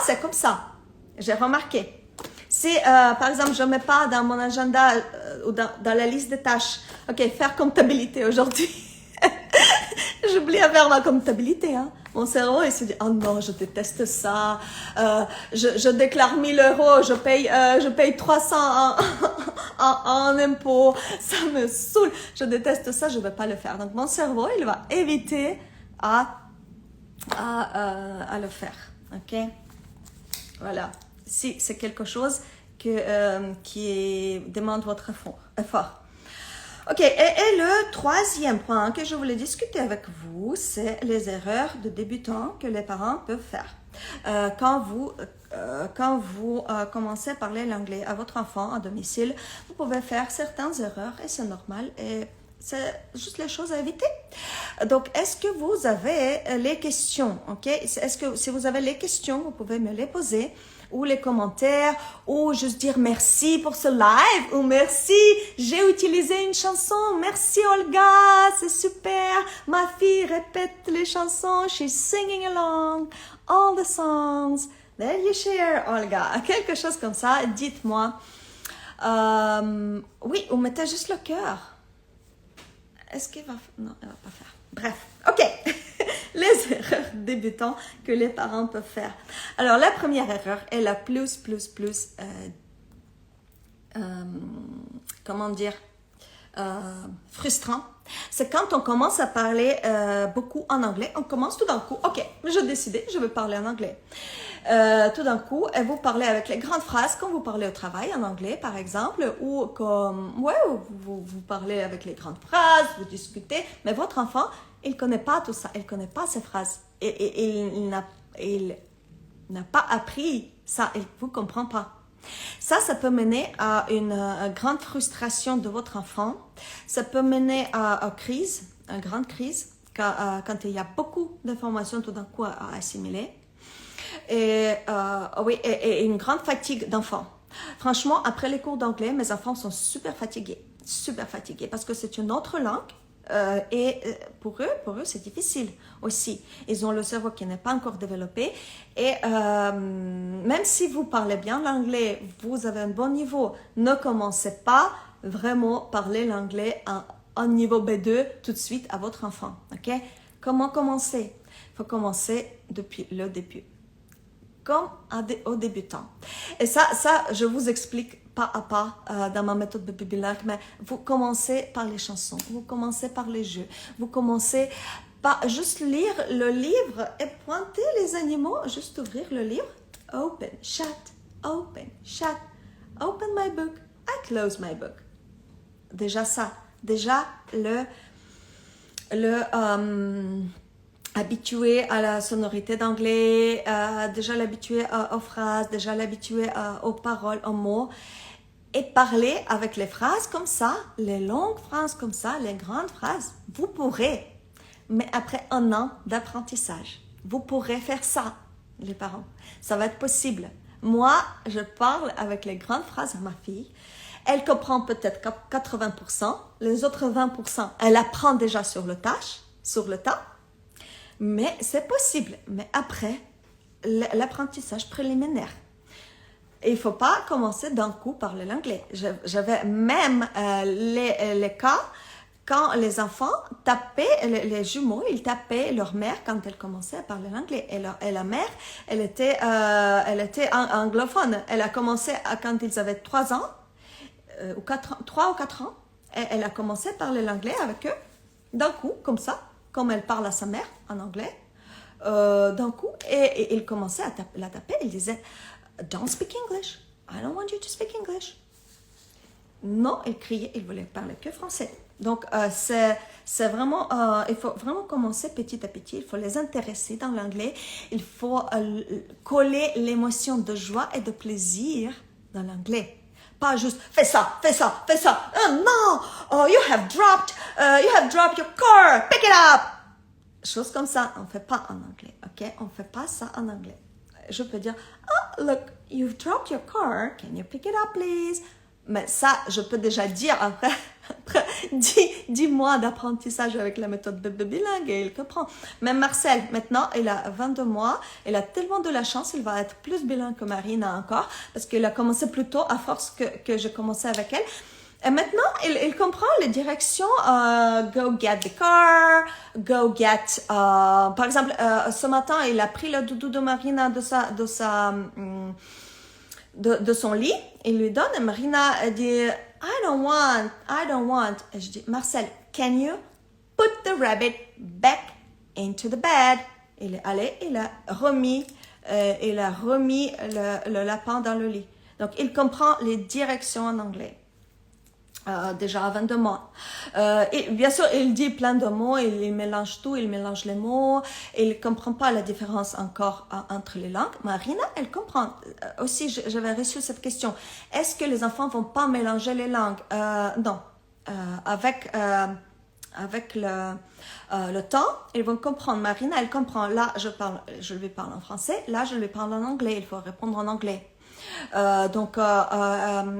c'est comme ça. J'ai remarqué. Si, par exemple, je ne mets pas dans mon agenda ou dans la liste des tâches, ok, faire comptabilité aujourd'hui. J'oublie à faire ma comptabilité. Hein. Mon cerveau, il se dit, oh non, je déteste ça. Je déclare 1000 euros, je paye 300 en impôts. Ça me saoule. Je déteste ça, je ne vais pas le faire. Donc, mon cerveau, il va éviter à le faire. Ok? Voilà. Si c'est quelque chose qui demande votre effort. Ok, et le 3e point que je voulais discuter avec vous, c'est les erreurs de débutants que les parents peuvent faire. Quand vous commencez à parler l'anglais à votre enfant à domicile, vous pouvez faire certaines erreurs et c'est normal et c'est juste les choses à éviter. Donc, est-ce que vous avez les questions? Ok, est-ce que si vous avez les questions, vous pouvez me les poser ou les commentaires, ou juste dire merci pour ce live, ou merci, j'ai utilisé une chanson, merci Olga, c'est super, ma fille répète les chansons, she's singing along, all the songs, that you share, Olga, quelque chose comme ça, dites-moi. Oui, ou mettez juste le cœur. Est-ce qu'il va... Non, elle va pas faire. Bref, ok. Les erreurs débutants que les parents peuvent faire. Alors, la première erreur est la plus, comment dire, frustrant. C'est quand on commence à parler beaucoup en anglais, on commence tout d'un coup, ok, j'ai décidé, je vais parler en anglais. Tout d'un coup, et vous parlez avec les grandes phrases, quand vous parlez au travail en anglais, par exemple, ou comme, ouais, vous parlez avec les grandes phrases, vous discutez, mais votre enfant, il ne connaît pas tout ça, il ne connaît pas ces phrases, et il n'a pas appris ça, il ne vous comprend pas. Ça peut mener à une grande frustration de votre enfant. Ça peut mener à une grande crise, quand il y a beaucoup d'informations tout d'un coup à assimiler. Et une grande fatigue d'enfant. Franchement, après les cours d'anglais, mes enfants sont super fatigués, parce que c'est une autre langue. Et pour eux, c'est difficile aussi. Ils ont le cerveau qui n'est pas encore développé. Et même si vous parlez bien l'anglais, vous avez un bon niveau, ne commencez pas vraiment à parler l'anglais en niveau B2 tout de suite à votre enfant. Ok? Comment commencer? Il faut commencer depuis le début, comme aux débutants. Et ça, je vous explique pas à pas dans ma méthode de bilingue, mais vous commencez par les chansons, vous commencez par les jeux, vous commencez par juste lire le livre et pointer les animaux, juste ouvrir le livre, open, shut, open, shut, open my book, I close my book. Déjà ça, déjà habitué à la sonorité d'anglais, déjà l'habituer aux phrases, déjà l'habituer aux paroles, aux mots, et parler avec les phrases comme ça, les longues phrases comme ça, les grandes phrases, vous pourrez, mais après 1 an d'apprentissage, vous pourrez faire ça, les parents, ça va être possible. Moi, je parle avec les grandes phrases à ma fille, elle comprend peut-être 80%, les autres 20%, elle apprend déjà sur le tas, mais c'est possible. Mais après, l'apprentissage préliminaire. Et il ne faut pas commencer d'un coup par l'anglais. J'avais même les cas quand les enfants tapaient, les jumeaux, ils tapaient leur mère quand elle commençait à parler l'anglais. Et la mère, elle était anglophone. Elle a commencé quand ils avaient 3 ans, 3 ou 4 ans. Et elle a commencé à parler l'anglais avec eux, d'un coup, comme ça, comme elle parle à sa mère en anglais. D'un coup, et il commençait à la taper. Il disait, don't speak English. I don't want you to speak English. Non, il criait, il voulait parler que français. Donc, c'est vraiment, il faut vraiment commencer petit à petit. Il faut les intéresser dans l'anglais. Il faut coller l'émotion de joie et de plaisir dans l'anglais. Pas juste, fais ça, fais ça, fais ça. Non, you have dropped your car, pick it up. Choses comme ça, on ne fait pas en anglais, ok? On ne fait pas ça en anglais. Je peux dire, oh, look, you've dropped your car, can you pick it up, please? Mais ça, je peux déjà dire après 10 mois d'apprentissage avec la méthode bébé bilingue et il comprend. Même Marcel, maintenant, il a 22 mois, il a tellement de la chance, il va être plus bilingue que Marina encore, parce qu'il a commencé plus tôt à force que je commençais avec elle. Et maintenant, il comprend les directions, go get the car, go get, par exemple, ce matin, il a pris le doudou de Marina de son lit, il lui donne, et Marina dit, I don't want. Et je dis, Marcel, can you put the rabbit back into the bed? Il est allé, il a remis le lapin dans le lit. Donc, il comprend les directions en anglais. Déjà à 22 mois. Et bien sûr, il dit plein de mots, il mélange tout, il mélange les mots, il ne comprend pas la différence encore entre les langues. Marina, elle comprend. Aussi, j'avais reçu cette question. Est-ce que les enfants vont pas mélanger les langues? Non. Avec le temps, ils vont comprendre. Marina, elle comprend. Là, je lui parle en français. Là, je lui parle en anglais. Il faut répondre en anglais. Donc,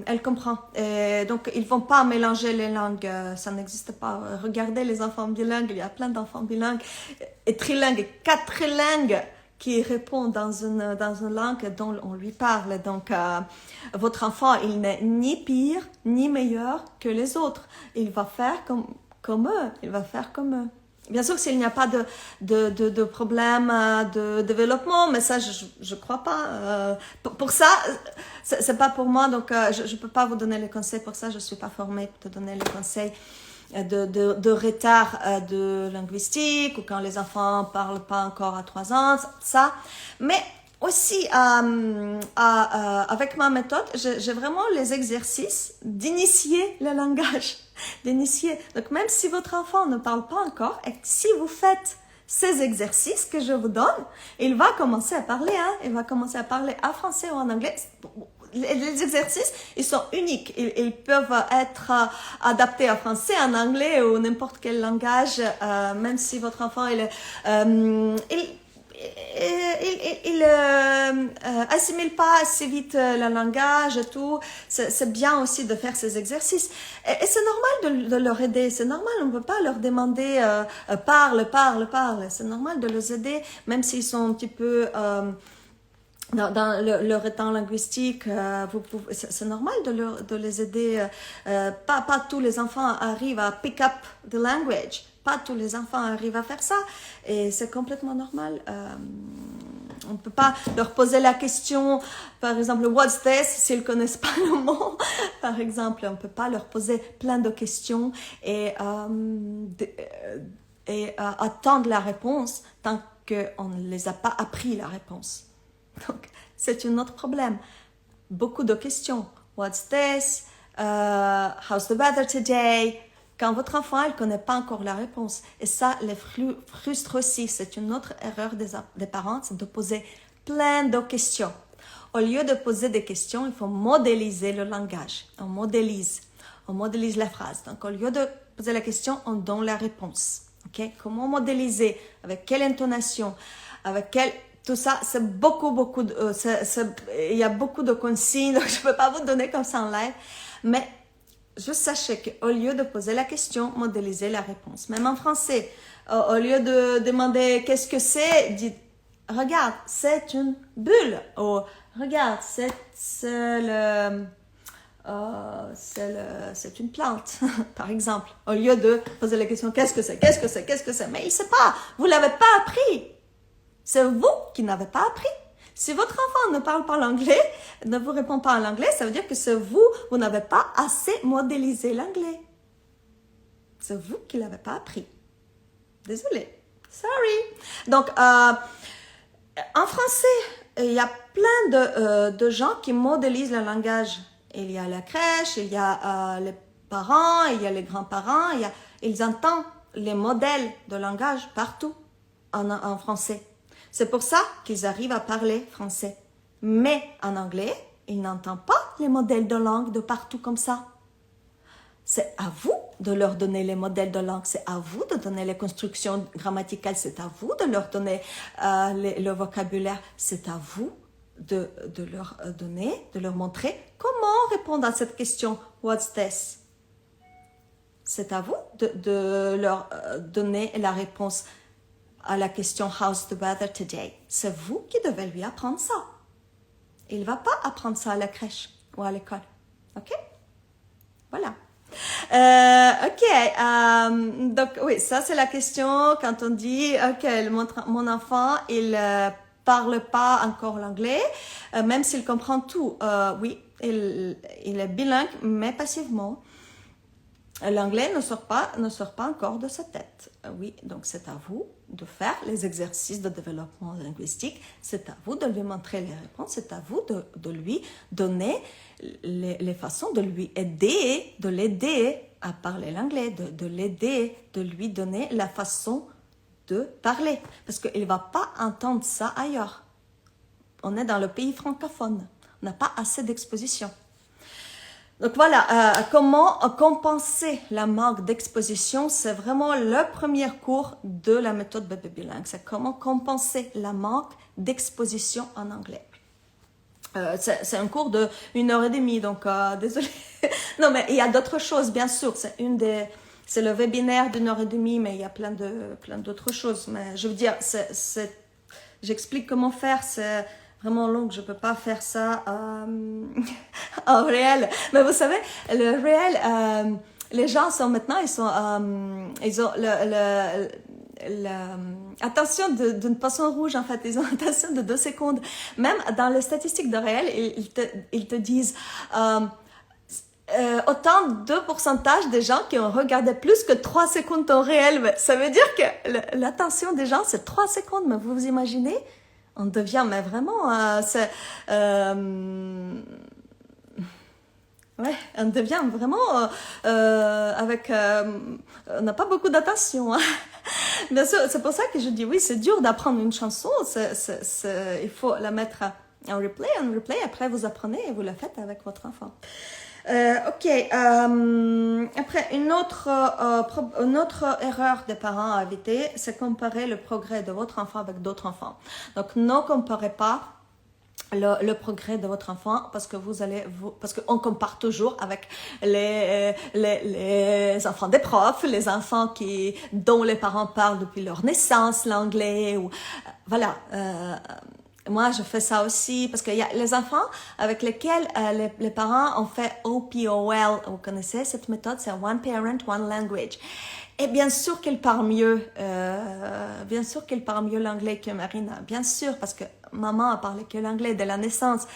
elle comprend. Et donc, ils vont pas mélanger les langues. Ça n'existe pas. Regardez les enfants bilingues. Il y a plein d'enfants bilingues et trilingues, 4 langues qui répondent dans une langue dont on lui parle. Donc, votre enfant, il n'est ni pire ni meilleur que les autres. Il va faire comme eux. Il va faire comme eux. Bien sûr, s'il n'y a pas de problème de développement, mais ça, je crois pas. Pour ça, c'est pas pour moi, donc je peux pas vous donner les conseils pour ça. Je suis pas formée pour te donner les conseils de retard de linguistique ou quand les enfants parlent pas encore à 3 ans, ça. Mais aussi, avec ma méthode, j'ai vraiment les exercices d'initier le langage, d'initier. Donc, même si votre enfant ne parle pas encore, et si vous faites ces exercices que je vous donne, il va commencer à parler, il va commencer à parler en français ou en anglais. Les exercices, ils sont uniques. Ils peuvent être adaptés en français, en anglais ou n'importe quel langage, même si votre enfant, il assimile pas assez vite le langage et tout. C'est bien aussi de faire ces exercices. Et c'est normal de leur aider. C'est normal, on ne peut pas leur demander parle. C'est normal de les aider, même s'ils sont un petit peu dans leur état linguistique. C'est normal de les aider. Pas tous les enfants arrivent à pick up the language. Pas tous les enfants arrivent à faire ça et c'est complètement normal. On ne peut pas leur poser la question, par exemple, what's this, s'ils ne connaissent pas le mot. Par exemple, on ne peut pas leur poser plein de questions et attendre la réponse tant qu'on ne les a pas appris la réponse. Donc, c'est un autre problème. Beaucoup de questions. What's this? How's the weather today? Quand votre enfant, elle ne connaît pas encore la réponse. Et ça les frustre aussi. C'est une autre erreur des parents, c'est de poser plein de questions. Au lieu de poser des questions, il faut modéliser le langage. On modélise la phrase. Donc, au lieu de poser la question, on donne la réponse. Okay? Comment modéliser? Avec quelle intonation? Avec quelle... Tout ça, c'est beaucoup il y a beaucoup de consignes, donc je ne peux pas vous donner comme ça en live. Mais juste sachez qu'au lieu de poser la question, modélisez la réponse. Même en français, au lieu de demander qu'est-ce que c'est, dites regarde, c'est une bulle. Ou regarde, c'est le c'est une plante, par exemple. Au lieu de poser la question, qu'est-ce que c'est, mais il ne sait pas, vous ne l'avez pas appris. C'est vous qui n'avez pas appris. Si votre enfant ne parle pas l'anglais, ne vous répond pas en anglais, ça veut dire que c'est vous, vous n'avez pas assez modélisé l'anglais. C'est vous qui ne l'avez pas appris. Désolée. Sorry. Donc, en français, il y a plein de gens qui modélisent le langage. Il y a la crèche, il y a les parents, il y a les grands-parents, ils entendent les modèles de langage partout en français. C'est pour ça qu'ils arrivent à parler français. Mais en anglais, ils n'entendent pas les modèles de langue de partout comme ça. C'est à vous de leur donner les modèles de langue, c'est à vous de donner les constructions grammaticales, c'est à vous de leur donner le vocabulaire, c'est à vous de leur donner, de leur montrer comment répondre à cette question « What's this ?» C'est à vous de leur donner la réponse à la question « How's the weather today ?» C'est vous qui devez lui apprendre ça. Il ne va pas apprendre ça à la crèche ou à l'école. OK? Voilà. Donc oui, ça c'est la question quand on dit ok, mon enfant il parle pas encore l'anglais, même s'il comprend tout. Oui, il est bilingue, mais passivement. L'anglais ne sort pas encore de sa tête. Oui, donc c'est à vous de faire les exercices de développement linguistique, c'est à vous de lui montrer les réponses, c'est à vous de lui donner les façons de lui aider, de l'aider à parler l'anglais, de l'aider, de lui donner la façon de parler. Parce qu'il ne va pas entendre ça ailleurs. On est dans le pays francophone, on n'a pas assez d'exposition. Donc voilà, comment compenser la manque d'exposition, c'est vraiment le premier cours de la méthode bébé bilingue. C'est comment compenser la manque d'exposition en anglais. C'est un cours de 1h30, donc désolé. Non, mais il y a d'autres choses, bien sûr. C'est le webinaire d'1h30, mais il y a plein d'autres choses. Mais je veux dire, j'explique comment faire, c'est vraiment long, je peux pas faire ça en réel. Mais vous savez, le réel, les gens sont maintenant, ils ont l'attention d'une poisson rouge, en fait. Ils ont l'attention de 2 secondes. Même dans les statistiques de réel, ils te disent autant de pourcentage des gens qui ont regardé plus que 3 secondes en réel. Mais ça veut dire que l'attention des gens, c'est 3 secondes. Mais vous vous imaginez? On devient, mais vraiment, ouais, on devient vraiment avec, on n'a pas beaucoup d'attention. Hein. Bien sûr, c'est pour ça que je dis oui, c'est dur d'apprendre une chanson. Il faut la mettre en replay. Après, vous apprenez et vous la faites avec votre enfant. Après, une autre erreur des parents à éviter, c'est comparer le progrès de votre enfant avec d'autres enfants. Donc, ne comparez pas le progrès de votre enfant parce que parce qu'on compare toujours avec les enfants des profs, les enfants dont les parents parlent depuis leur naissance l'anglais ou voilà. Moi, je fais ça aussi parce qu'il y a les enfants avec lesquels les parents ont fait OPOL. Vous connaissez cette méthode? C'est One Parent, One Language. Et bien sûr qu'ils parlent mieux. Bien sûr qu'ils parlent mieux l'anglais que Marina. Bien sûr, parce que maman a parlé que l'anglais dès la naissance.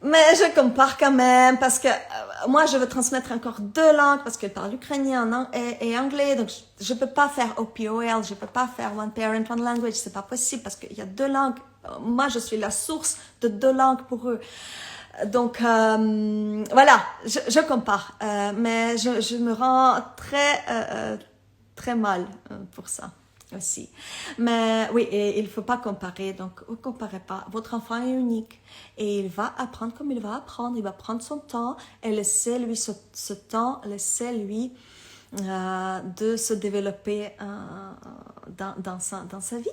Mais je compare quand même parce que moi, je veux transmettre encore 2 langues parce qu'elle parle ukrainien et anglais. Donc, je peux pas faire OPOL, je peux pas faire One Parent, One Language. C'est pas possible parce qu'il y a 2 langues. Moi, je suis la source de 2 langues pour eux. Donc, voilà, je compare. Mais je me rends très mal pour ça aussi. Mais oui, et il faut pas comparer. Donc, ne comparez pas. Votre enfant est unique et il va apprendre comme il va apprendre. Il va prendre son temps et laissez-lui ce temps, laissez-lui de se développer dans sa vie.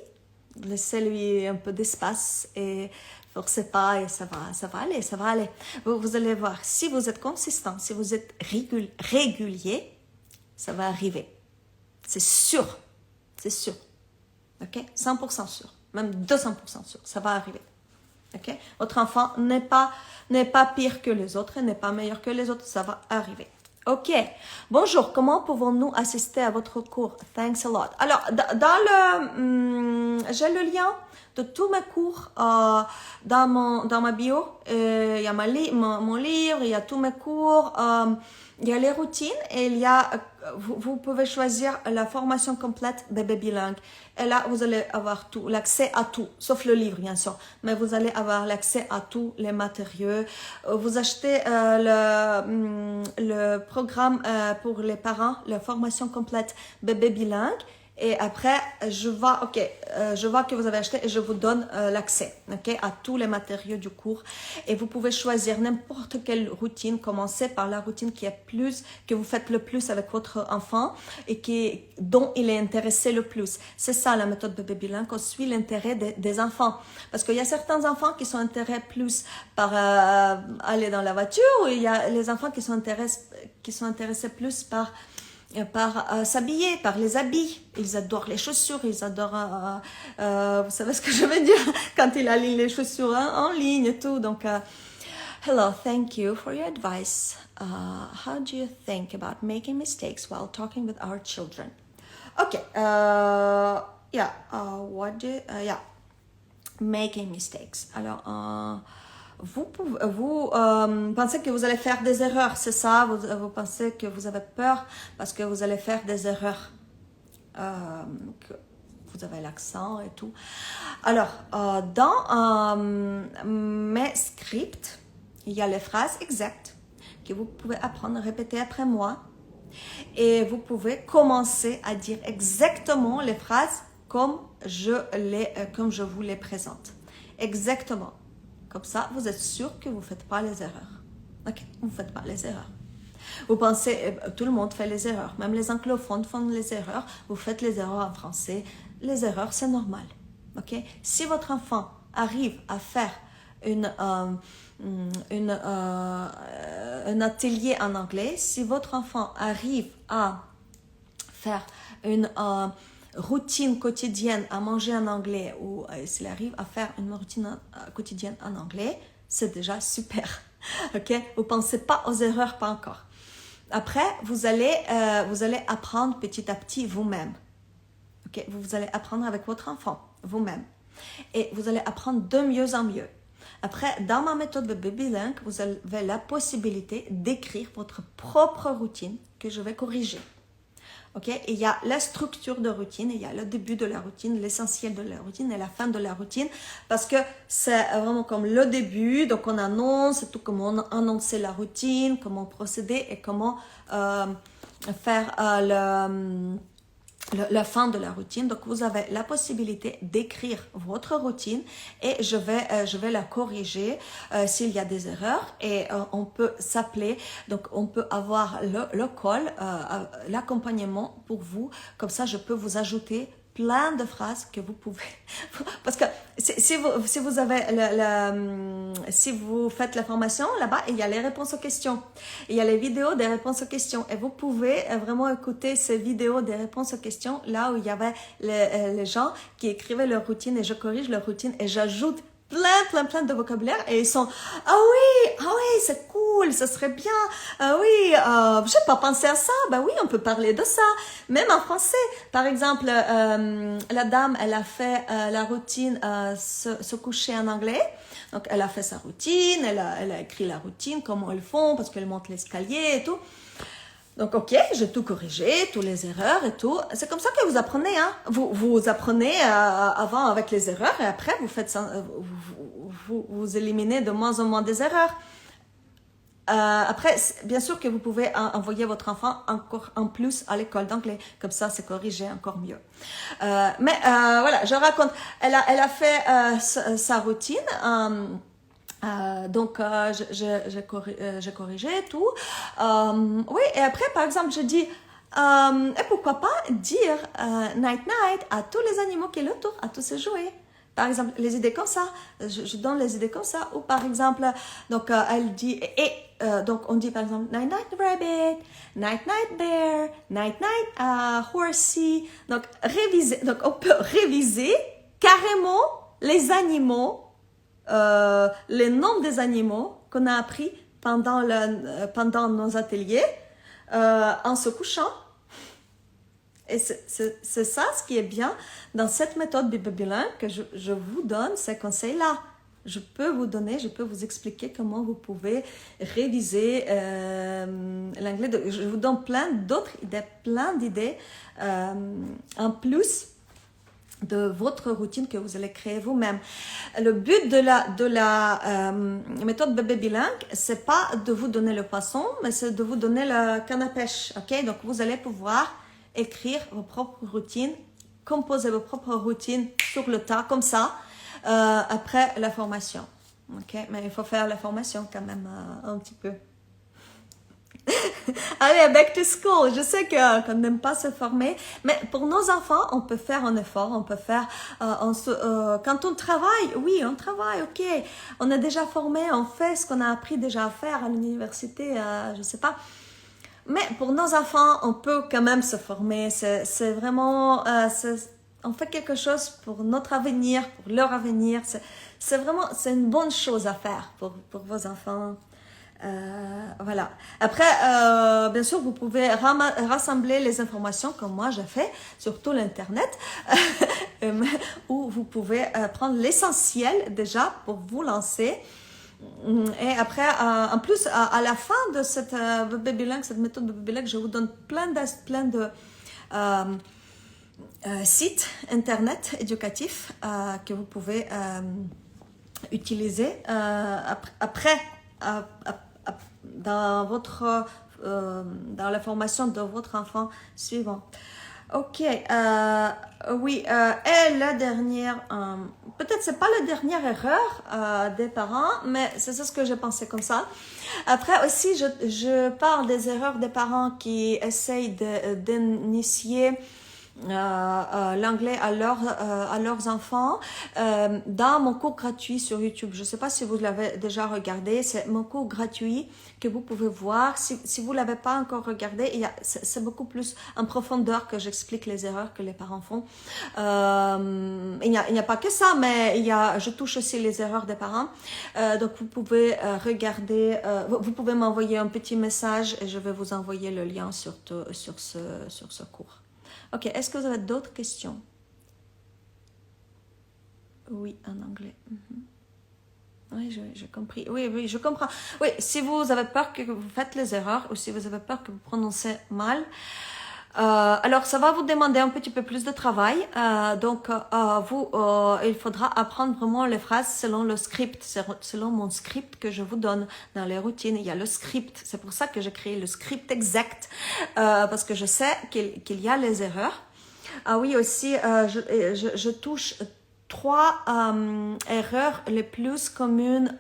Laissez-lui un peu d'espace et forcez pas et ça va aller. Vous allez voir, si vous êtes consistant, si vous êtes régulier, ça va arriver. C'est sûr. Ok? 100% sûr. Même 200% sûr. Ça va arriver. Ok? Votre enfant n'est pas pire que les autres, n'est pas meilleur que les autres, ça va arriver. Ok. Bonjour, comment pouvons-nous assister à votre cours? Thanks a lot. Alors, j'ai le lien de tous mes cours dans ma bio. Il y a mon livre, il y a tous mes cours, il y a les routines et il y a, vous pouvez choisir la formation complète bébé bilingue. Et là, vous allez avoir tout, l'accès à tout, sauf le livre, bien sûr. Mais vous allez avoir l'accès à tous les matériaux. Vous achetez le programme pour les parents, la formation complète bébé bilingue. Et après, je vois que vous avez acheté et je vous donne l'accès, ok, à tous les matériaux du cours. Et vous pouvez choisir n'importe quelle routine. Commencez par la routine que vous faites le plus avec votre enfant et dont il est intéressé le plus. C'est ça la méthode bébé bilingue. On suit l'intérêt des enfants. Parce qu'il y a certains enfants qui sont intéressés plus par aller dans la voiture, ou il y a les enfants qui sont intéressés plus par s'habiller, par les habits. Ils adorent les chaussures, ils adorent, vous savez ce que je veux dire, quand il a les chaussures en ligne et tout. Donc, hello, thank you for your advice. How do you think about making mistakes while talking with our children? Okay, making mistakes. Alors, vous pensez que vous allez faire des erreurs, c'est ça? Vous pensez que vous avez peur parce que vous allez faire des erreurs, que vous avez l'accent et tout. Alors, dans mes scripts, il y a les phrases exactes que vous pouvez apprendre, répéter après moi. Et vous pouvez commencer à dire exactement les phrases comme je vous les présente. Exactement. Comme ça, vous êtes sûr que vous ne faites pas les erreurs. Ok, vous ne faites pas les erreurs. Vous pensez, tout le monde fait les erreurs. Même les anglophones font les erreurs. Vous faites les erreurs en français. Les erreurs, c'est normal. Ok, si votre enfant arrive à faire un atelier en anglais, si votre enfant arrive à faire une routine quotidienne à manger en anglais ou s'il arrive à faire une routine quotidienne en anglais, c'est déjà super. Ok, vous pensez pas aux erreurs, pas encore. Après, vous allez apprendre petit à petit vous-même. Ok, vous allez apprendre avec votre enfant vous-même et vous allez apprendre de mieux en mieux. Après, dans ma méthode de bébé bilingue, vous avez la possibilité d'écrire votre propre routine que je vais corriger. Ok, et il y a la structure de routine, il y a le début de la routine, l'essentiel de la routine et la fin de la routine, parce que c'est vraiment comme le début, donc on annonce tout, comment annoncer la routine, comment procéder et comment faire la fin de la routine. Donc vous avez la possibilité d'écrire votre routine et je vais la corriger s'il y a des erreurs et on peut s'appeler, donc on peut avoir le call, l'accompagnement pour vous. Comme ça je peux vous ajouter plein de phrases que vous pouvez, parce que si vous avez si vous faites la formation là-bas, il y a les réponses aux questions, il y a les vidéos des réponses aux questions et vous pouvez vraiment écouter ces vidéos des réponses aux questions là où il y avait les gens qui écrivaient leur routine et je corrige leur routine et j'ajoute plein de vocabulaire et ils sont ah oui c'est cool, ça serait bien, ah oui j'ai pas pensé à ça, bah oui on peut parler de ça même en français. Par exemple la dame elle a fait la routine se coucher en anglais, donc elle a fait sa routine, elle a écrit la routine, comment elles font parce qu'elle monte l'escalier et tout. Donc, ok, j'ai tout corrigé, toutes les erreurs et tout. C'est comme ça que vous apprenez, hein. Vous apprenez avant avec les erreurs et après vous faites ça, vous éliminez de moins en moins des erreurs. Après, bien sûr que vous pouvez envoyer votre enfant encore en plus à l'école d'anglais. Comme ça, c'est corrigé encore mieux. Mais voilà, je raconte. Elle a fait sa routine. Donc, j'ai corrigé tout. Oui, et après, par exemple, je dis, et pourquoi pas dire night-night à tous les animaux qui l'entourent, à tous ces jouets. Par exemple, les idées comme ça, je donne les idées comme ça. Ou par exemple, donc elle dit, donc on dit par exemple, night-night rabbit, night-night bear, night-night horsey. Donc, on peut réviser carrément les animaux les noms des animaux qu'on a appris pendant nos ateliers en se couchant. Et c'est ça ce qui est bien dans cette méthode bilingue que je vous donne ces conseils-là. Je peux vous expliquer comment vous pouvez réviser l'anglais. Je vous donne plein d'idées en plus de votre routine que vous allez créer vous-même. Le but de la méthode bébé bilingue, c'est pas de vous donner le poisson, mais c'est de vous donner la canne à pêche. Ok, donc vous allez pouvoir écrire vos propres routines, composer vos propres routines sur le tas, comme ça, après la formation. Ok, mais il faut faire la formation quand même un petit peu. Allez, back to school. Je sais qu'on n'aime pas se former, mais pour nos enfants, on peut faire un effort. On peut faire, quand on travaille, oui, on travaille, ok. On est déjà formé, on fait ce qu'on a appris déjà à faire à l'université, je sais pas. Mais pour nos enfants, on peut quand même se former. C'est vraiment, on fait quelque chose pour notre avenir, pour leur avenir. C'est une bonne chose à faire pour vos enfants. Voilà. Après, bien sûr, vous pouvez rassembler les informations comme moi j'ai fait sur tout l'internet, où vous pouvez prendre l'essentiel déjà pour vous lancer. Et après, en plus, à la fin de cette méthode de bilingue, je vous donne plein de sites internet éducatifs que vous pouvez utiliser après dans la formation de votre enfant suivant. Ok, oui, et la dernière, peut-être c'est pas la dernière erreur des parents, mais c'est ce que j'ai pensé comme ça. Après aussi, je parle des erreurs des parents qui essayent d'initier l'anglais à leurs enfants dans mon cours gratuit sur YouTube. Je ne sais pas si vous l'avez déjà regardé, c'est mon cours gratuit que vous pouvez voir. Si vous ne l'avez pas encore regardé, c'est beaucoup plus en profondeur que j'explique les erreurs que les parents font. Il n'y a pas que ça, mais je touche aussi les erreurs des parents. Donc vous pouvez regarder, vous pouvez m'envoyer un petit message et je vais vous envoyer le lien sur ce cours. Ok, est-ce que vous avez d'autres questions? Oui, en anglais. Oui, j'ai compris. Oui, je comprends. Oui, si vous avez peur que vous faites les erreurs ou si vous avez peur que vous prononcez mal, alors ça va vous demander un petit peu plus de travail. Donc, il faudra apprendre vraiment les phrases selon le script, selon mon script que je vous donne dans les routines. Il y a le script. C'est pour ça que j'ai créé le script exact, parce que je sais qu'il y a les erreurs. Ah oui, aussi, je touche 3 erreurs les plus communes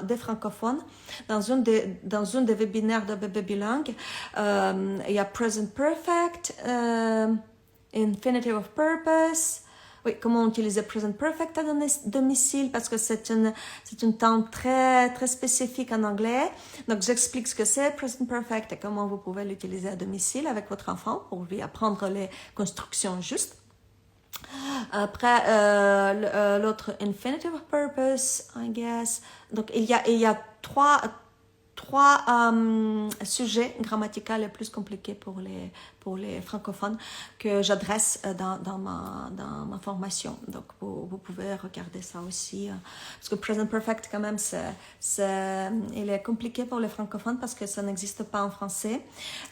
des francophones dans une des webinaires de bébé bilingue. Il y a present perfect, infinitive of purpose. Oui, comment utiliser present perfect à domicile parce que c'est une temps très très spécifique en anglais. Donc j'explique ce que c'est present perfect et comment vous pouvez l'utiliser à domicile avec votre enfant pour lui apprendre les constructions justes. Après, l'autre infinitive of purpose, I guess. Donc, il y a trois sujets grammaticaux les plus compliqués pour les francophones que j'adresse dans ma formation. Donc, vous pouvez regarder ça aussi. Parce que present perfect, quand même, il est compliqué pour les francophones parce que ça n'existe pas en français.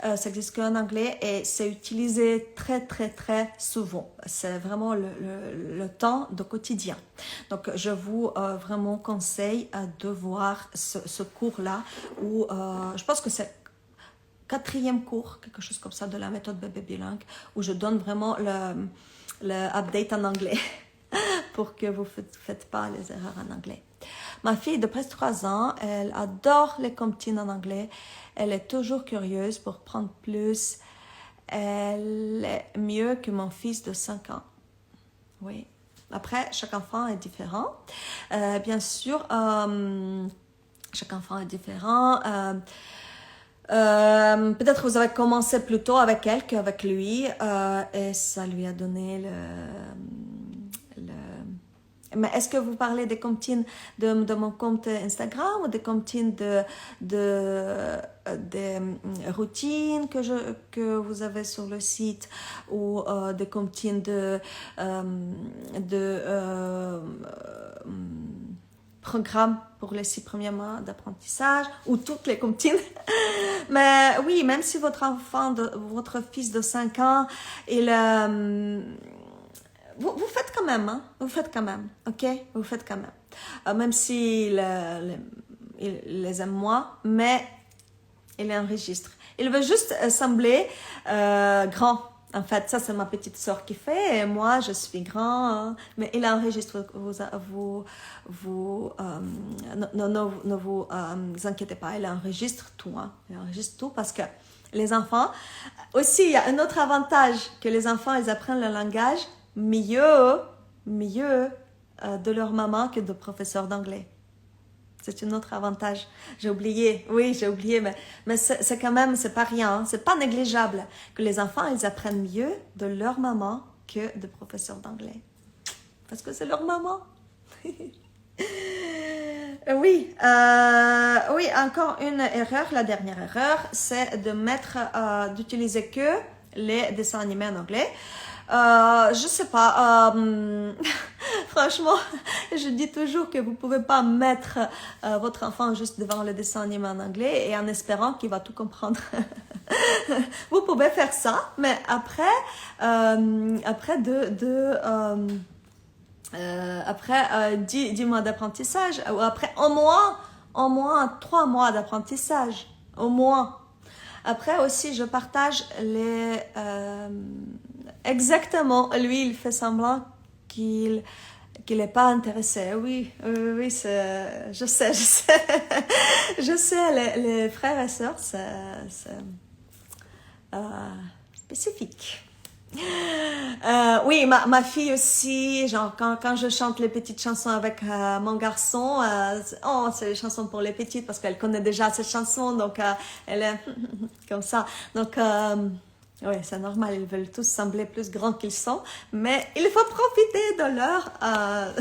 Ça existe qu'en anglais et c'est utilisé très, très, très souvent. C'est vraiment le temps de quotidien. Donc, je vous vraiment conseille de voir ce cours-là où je pense que c'est 4e cours, quelque chose comme ça, de la méthode bébé bilingue, où je donne vraiment le update en anglais pour que vous ne faites pas les erreurs en anglais. Ma fille de presque 3 ans, elle adore les comptines en anglais. Elle est toujours curieuse pour prendre plus. Elle est mieux que mon fils de 5 ans. Oui. Après, chaque enfant est différent. Bien sûr, chaque enfant est différent. Peut-être vous avez commencé plus tôt avec elle qu'avec lui et ça lui a donné Mais est-ce que vous parlez des comptines de mon compte Instagram ou des comptines des routines que vous avez sur le site ou des comptines programme pour les 6 premiers mois d'apprentissage ou toutes les comptines. Mais oui, même si votre enfant, votre fils de 5 ans, vous faites quand même, hein? Vous faites quand même, ok? Vous faites quand même. Même s'il il les aime moins, mais il enregistre. Il veut juste sembler grand. En fait, ça, c'est ma petite sœur qui fait, et moi, je suis grand, hein, mais il enregistre, ne vous inquiétez pas, il enregistre tout, hein, il enregistre tout parce que les enfants, aussi, il y a un autre avantage, que les enfants, ils apprennent le langage mieux de leur maman que de professeur d'anglais. C'est un autre avantage. J'ai oublié, mais c'est quand même, c'est pas rien, hein, c'est pas négligeable que les enfants, ils apprennent mieux de leur maman que de professeurs d'anglais. Parce que c'est leur maman. Oui, encore une erreur, la dernière erreur, c'est de d'utiliser que les dessins animés en anglais. Je sais pas, franchement, je dis toujours que vous pouvez pas mettre votre enfant juste devant le dessin animé en anglais et en espérant qu'il va tout comprendre. Vous pouvez faire ça, mais après 10 mois d'apprentissage, ou après au moins 3 mois d'apprentissage, au moins. Après aussi, je partage exactement, lui, il fait semblant qu'il n'est pas intéressé. Oui, je sais. Je sais, les frères et sœurs, c'est spécifique. Oui, ma fille aussi, genre quand je chante les petites chansons avec mon garçon, c'est les chansons pour les petites parce qu'elle connaît déjà ces chansons, donc elle est comme ça. Donc, oui, c'est normal, ils veulent tous sembler plus grands qu'ils sont, mais il faut profiter de leur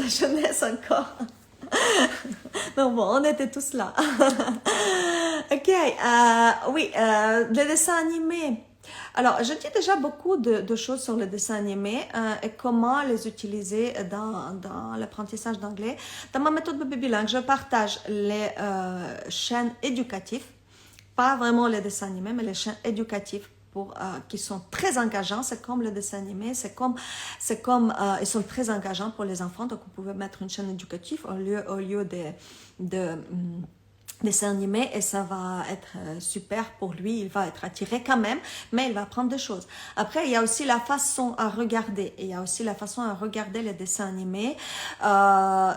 jeunesse encore. Donc bon, on était tous là. Ok, oui, les dessins animés. Alors, je dis déjà beaucoup de choses sur les dessins animés et comment les utiliser dans l'apprentissage d'anglais. Dans ma méthode de bilingue, je partage les chaînes éducatives, pas vraiment les dessins animés, mais les chaînes éducatives qui sont très engageants. C'est comme le dessin animé, c'est comme ils sont très engageants pour les enfants. Donc, vous pouvez mettre une chaîne éducative au lieu de dessin animé et ça va être super pour lui, il va être attiré quand même, mais il va apprendre des choses. Après, il y a aussi la façon à regarder, les dessins animés. Dans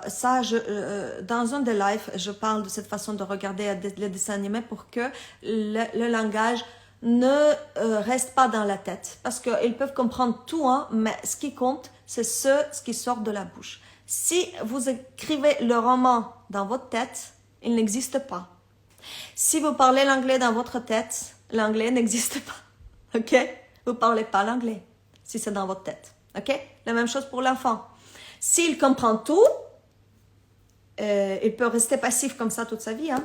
un des lives, je parle de cette façon de regarder les dessins animés pour que le langage ne reste pas dans la tête, parce qu'ils peuvent comprendre tout, hein, mais ce qui compte, c'est ce qui sort de la bouche. Si vous écrivez le roman dans votre tête, il n'existe pas. Si vous parlez l'anglais dans votre tête, l'anglais n'existe pas. Ok? Vous parlez pas l'anglais si c'est dans votre tête. Ok? La même chose pour l'enfant. S'il comprend tout, il peut rester passif comme ça toute sa vie. Hein?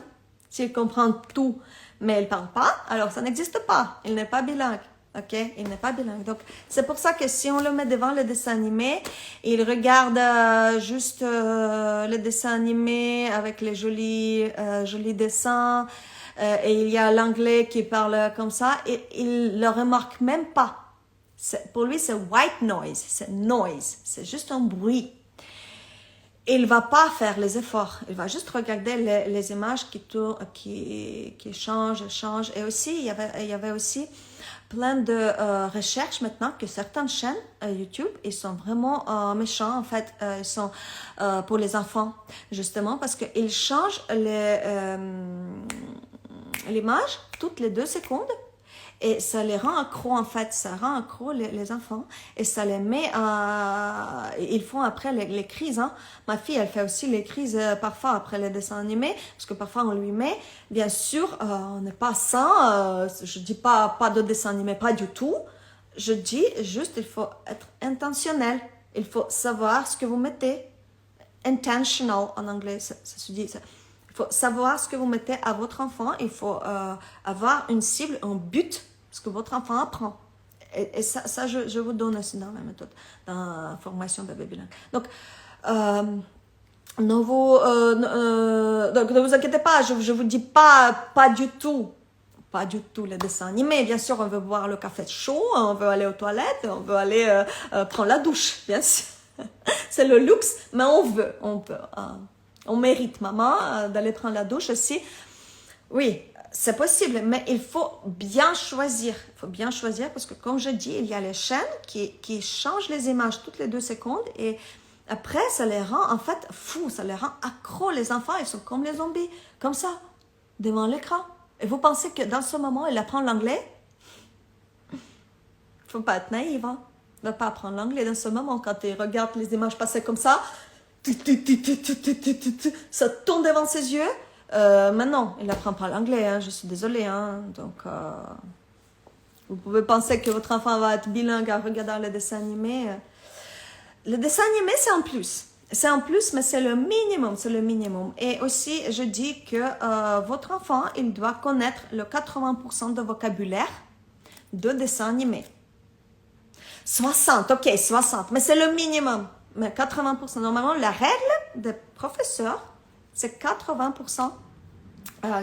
S'il comprend tout, mais il parle pas, alors ça n'existe pas. Il n'est pas bilingue. Ok, il n'est pas bilingue. Donc, c'est pour ça que si on le met devant le dessin animé, il regarde juste le dessin animé avec les jolis dessins, et il y a l'anglais qui parle comme ça, et il le remarque même pas. Pour lui, c'est white noise, c'est juste un bruit. Il va pas faire les efforts, il va juste regarder les images qui changent. Et aussi, il y avait aussi plein de recherches maintenant que certaines chaînes YouTube, ils sont vraiment méchants en fait, ils sont pour les enfants justement parce qu'ils changent l'image toutes les 2 secondes et ça les rend accros en fait, ça rend accros les enfants et ça les met ils font après les crises, hein. Ma fille elle fait aussi les crises parfois après les dessins animés parce que parfois on lui met, bien sûr on n'est pas sans, je dis pas de dessin animé, pas du tout, je dis juste il faut être intentionnel, il faut savoir ce que vous mettez intentional en anglais, ça se dit. Il faut savoir ce que vous mettez à votre enfant. Il faut avoir une cible, un but, ce que votre enfant apprend. Et ça je vous donne aussi dans la méthode, dans la formation de Babylingue. Donc, donc ne vous inquiétez pas, je vous dis pas du tout les dessins animés. Bien sûr, on veut boire le café chaud, on veut aller aux toilettes, on veut aller prendre la douche, bien sûr. C'est le luxe, mais on peut. On mérite, maman, d'aller prendre la douche aussi. Oui, c'est possible, mais il faut bien choisir. Il faut bien choisir parce que, comme je dis, il y a les chaînes qui changent les images toutes les 2 secondes et après, ça les rend en fait fous, ça les rend accros. Les enfants, ils sont comme les zombies, comme ça, devant l'écran. Et vous pensez que dans ce moment, il apprend l'anglais? Il ne faut pas être naïf, hein? Il ne va pas apprendre l'anglais dans ce moment. Quand il regarde les images passer comme ça, ça tourne devant ses yeux. Maintenant, il n'apprend pas l'anglais, hein, je suis désolée. Hein, donc, vous pouvez penser que votre enfant va être bilingue en regardant les dessins animés. Le dessin animé, c'est en plus. C'est en plus, mais c'est le minimum, c'est le minimum. Et aussi, je dis que votre enfant, il doit connaître le 80% de vocabulaire de dessin animé. 60, ok, 60, mais c'est le minimum. Mais 80%, normalement, la règle des professeurs, c'est 80%.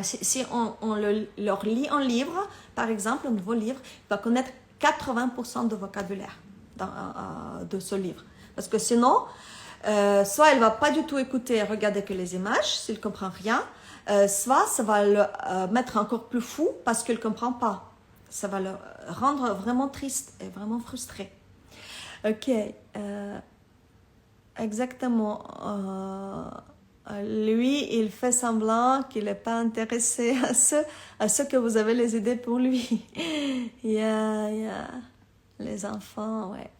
Si on leur lit un livre, par exemple, un nouveau livre, il va connaître 80% de vocabulaire de ce livre. Parce que sinon, soit il ne va pas du tout écouter et regarder que les images, s'il ne comprend rien, soit ça va le mettre encore plus fou parce qu'il ne comprend pas. Ça va le rendre vraiment triste et vraiment frustré. Ok, exactement. Lui, il fait semblant qu'il n'est pas intéressé à ce que vous avez les idées pour lui. Les enfants, ouais.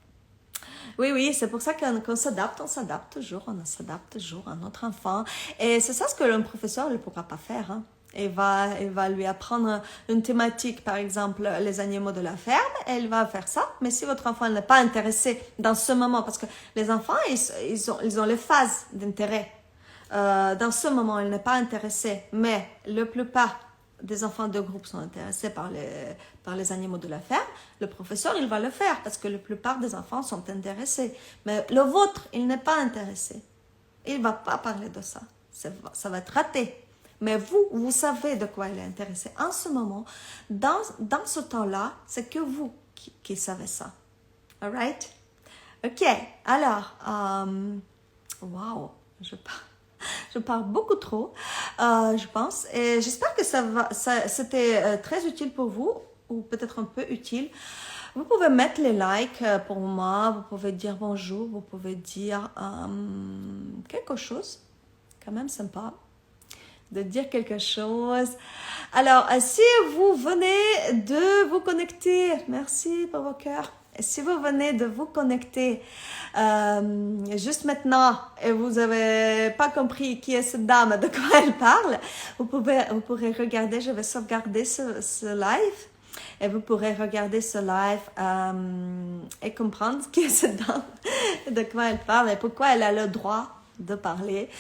Oui, c'est pour ça qu'on s'adapte, on s'adapte toujours à notre enfant. Et c'est ça ce que le professeur ne pourra pas faire. Hein. Il va lui apprendre une thématique, par exemple, les animaux de la ferme, et il va faire ça. Mais si votre enfant n'est pas intéressé dans ce moment, parce que les enfants, ils ont les phases d'intérêt. Dans ce moment, il n'est pas intéressé, mais la plupart des enfants de groupe sont intéressés par les animaux de la ferme, le professeur, il va le faire parce que la plupart des enfants sont intéressés. Mais le vôtre, il n'est pas intéressé. Il ne va pas parler de ça. Ça va être raté. Mais vous savez de quoi il est intéressé. En ce moment, dans ce temps-là, c'est que vous qui savez ça. All right? Ok, alors, wow, je parle beaucoup trop, je pense. Et j'espère que c'était très utile pour vous, ou peut-être un peu utile. Vous pouvez mettre les likes pour moi, vous pouvez dire bonjour, vous pouvez dire quelque chose, quand même sympa, de dire quelque chose. Alors, si vous venez de vous connecter, merci pour vos cœurs. Si vous venez de vous connecter juste maintenant et vous n'avez pas compris qui est cette dame, de quoi elle parle, vous pourrez regarder, je vais sauvegarder ce live et vous pourrez regarder ce live et comprendre qui est cette dame, de quoi elle parle et pourquoi elle a le droit de parler,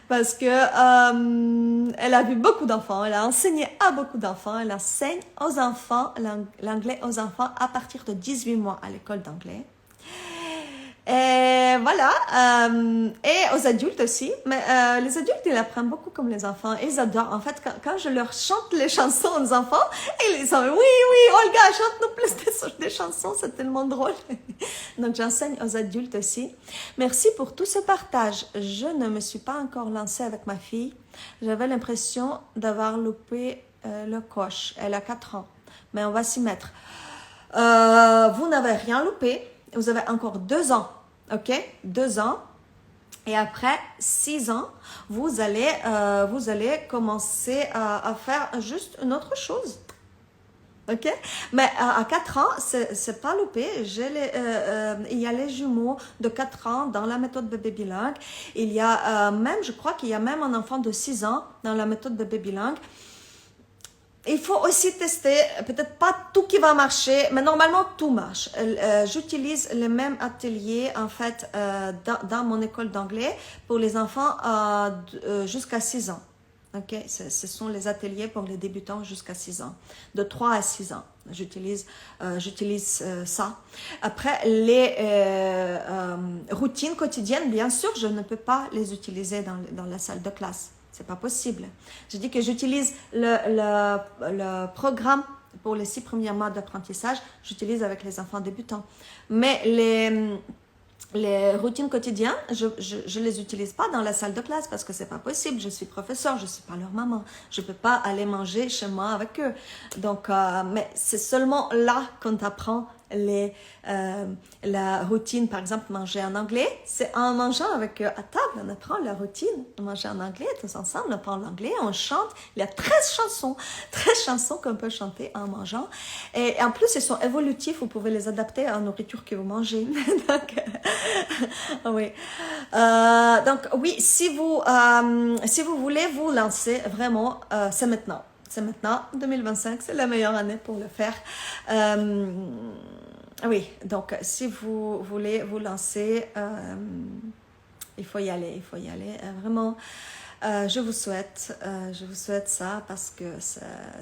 parce que elle a vu beaucoup d'enfants, elle a enseigné à beaucoup d'enfants, elle enseigne aux enfants l'anglais aux enfants à partir de 18 mois à l'école d'anglais. Et voilà, et aux adultes aussi, mais les adultes, ils apprennent beaucoup comme les enfants, ils adorent. En fait, quand je leur chante les chansons aux enfants, ils sont oui, Olga, chante-nous plus des chansons, c'est tellement drôle. Donc, j'enseigne aux adultes aussi. Merci pour tout ce partage. Je ne me suis pas encore lancée avec ma fille. J'avais l'impression d'avoir loupé le coche. Elle a 4 ans, mais on va s'y mettre. Vous n'avez rien loupé. Vous avez encore 2 ans, ok? 2 ans. Et après 6 ans, vous allez commencer à faire juste une autre chose. Ok? Mais à 4 ans, c'est pas loupé. Il y a les jumeaux de 4 ans dans la méthode de Babylingue. Il y a même, je crois qu'il y a même un enfant de 6 ans dans la méthode de Babylingue. il faut aussi tester, peut-être pas tout qui va marcher, mais normalement tout marche. J'utilise le même atelier en fait dans mon école d'anglais pour les enfants jusqu'à 6 ans. Ok, ce sont les ateliers pour les débutants jusqu'à 6 ans, de 3 à 6 ans. J'utilise ça. Après, les routines quotidiennes, bien sûr, je ne peux pas les utiliser dans la salle de classe. C'est pas possible. Je dis que j'utilise le programme pour les 6 premiers mois d'apprentissage, j'utilise avec les enfants débutants. Mais les routines quotidiennes, je les utilise pas dans la salle de classe parce que c'est pas possible. Je suis professeur, je suis pas leur maman. Je peux pas aller manger chez moi avec eux. Donc, mais c'est seulement là qu'on apprend la routine. Par exemple, manger en anglais, c'est en mangeant avec eux à table, on apprend la routine. On mange en anglais tous ensemble, on parle anglais, on chante. Il y a 13 chansons qu'on peut chanter en mangeant. Et en plus, ils sont évolutifs, vous pouvez les adapter à la nourriture que vous mangez. Donc, oui. Donc, oui, si vous voulez vous lancer, vraiment, c'est maintenant. C'est maintenant, 2025, c'est la meilleure année pour le faire. Oui, donc si vous voulez vous lancer, il faut y aller. Vraiment, je vous souhaite ça parce que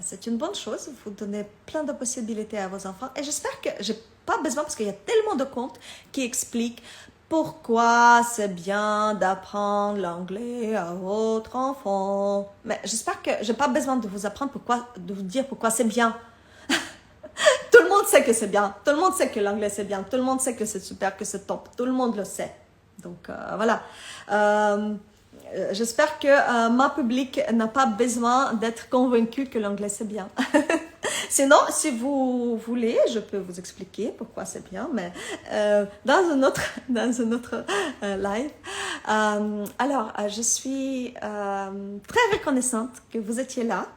c'est une bonne chose. Vous donnez plein de possibilités à vos enfants et j'espère que j'ai pas besoin parce qu'il y a tellement de contes qui expliquent pourquoi c'est bien d'apprendre l'anglais à votre enfant. Mais j'espère que j'ai pas besoin de vous apprendre de vous dire pourquoi c'est bien. Tout le monde sait que c'est bien. Tout le monde sait que l'anglais c'est bien. Tout le monde sait que c'est super, que c'est top. Tout le monde le sait. Donc voilà. J'espère que ma public n'a pas besoin d'être convaincu que l'anglais c'est bien. Sinon, si vous voulez, je peux vous expliquer pourquoi c'est bien, mais dans un autre live. Alors, je suis très reconnaissante que vous étiez là.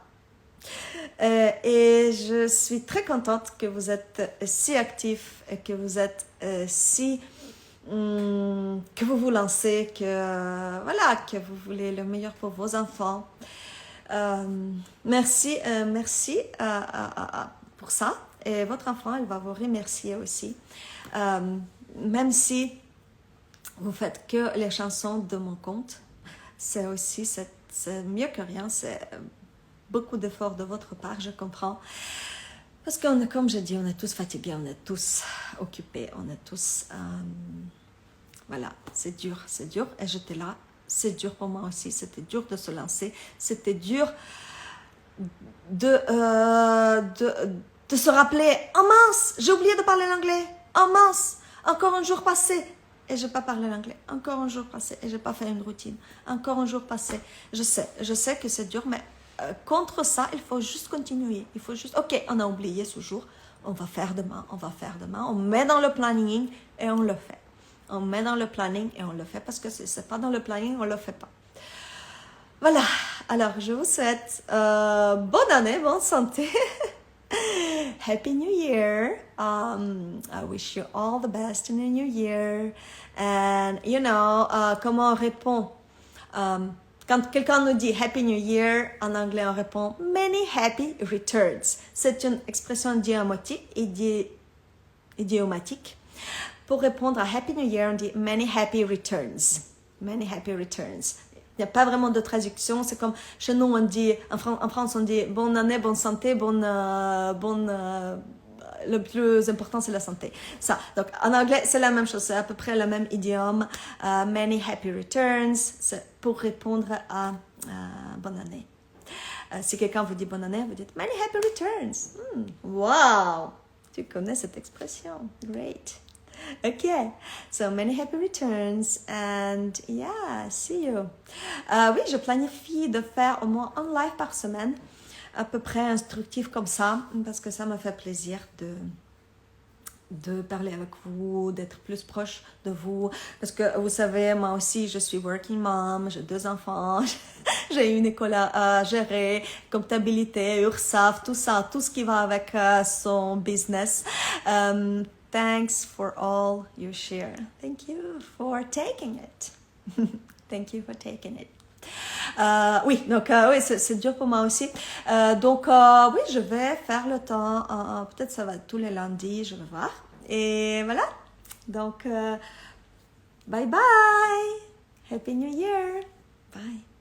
Et je suis très contente que vous êtes si actifs et que vous êtes que vous vous lancez, que vous voulez le meilleur pour vos enfants. Merci pour ça. Et votre enfant, elle va vous remercier aussi. Même si vous faites que les chansons de mon compte, c'est mieux que rien. C'est beaucoup d'efforts de votre part, je comprends. Parce que, comme je dis, on est tous fatigués, on est tous occupés, on est tous... voilà, c'est dur. Et j'étais là. C'est dur pour moi aussi. C'était dur de se lancer. C'était dur de se rappeler. Oh mince, j'ai oublié de parler l'anglais. Oh mince, encore un jour passé. Et je n'ai pas parlé l'anglais. Encore un jour passé. Et je n'ai pas fait une routine. Encore un jour passé. Je sais que c'est dur, mais contre ça, il faut juste continuer. Il faut juste, ok, on a oublié ce jour. On va faire demain. On met dans le planning et on le fait. On met dans le planning et on le fait parce que si c'est pas dans le planning, on le fait pas. Voilà. Alors, je vous souhaite bonne année, bonne santé. Happy New Year. I wish you all the best in the new year. And, comment on répond? Quand quelqu'un nous dit Happy New Year, en anglais, on répond Many Happy Returns. C'est une expression idiomatique. Pour répondre à Happy New Year, on dit Many Happy Returns. Many Happy Returns. Il n'y a pas vraiment de traduction. C'est comme chez nous, on dit, en France, on dit bonne année, bonne santé, le plus important, c'est la santé. Ça. Donc, en anglais, c'est la même chose. C'est à peu près le même idiome. Many Happy Returns. C'est pour répondre à bonne année. Si quelqu'un vous dit bonne année, vous dites Many Happy Returns. Wow! Tu connais cette expression. Great. Okay, so many happy returns and yeah, see you. Oui, je planifie de faire au moins un live par semaine, à peu près instructif comme ça, parce que ça me fait plaisir de parler avec vous, d'être plus proche de vous, parce que vous savez, moi aussi, je suis working mom, j'ai 2 enfants, j'ai une école à gérer, comptabilité, URSSAF, tout ça, tout ce qui va avec son business. Thanks for all you share. Thank you for taking it. Thank you for taking it. Oui, donc oui, c'est dur pour moi aussi. Donc oui, je vais faire le temps. Peut-être ça va être tous les lundis, je vais voir. Et voilà. Donc bye bye. Happy New Year. Bye.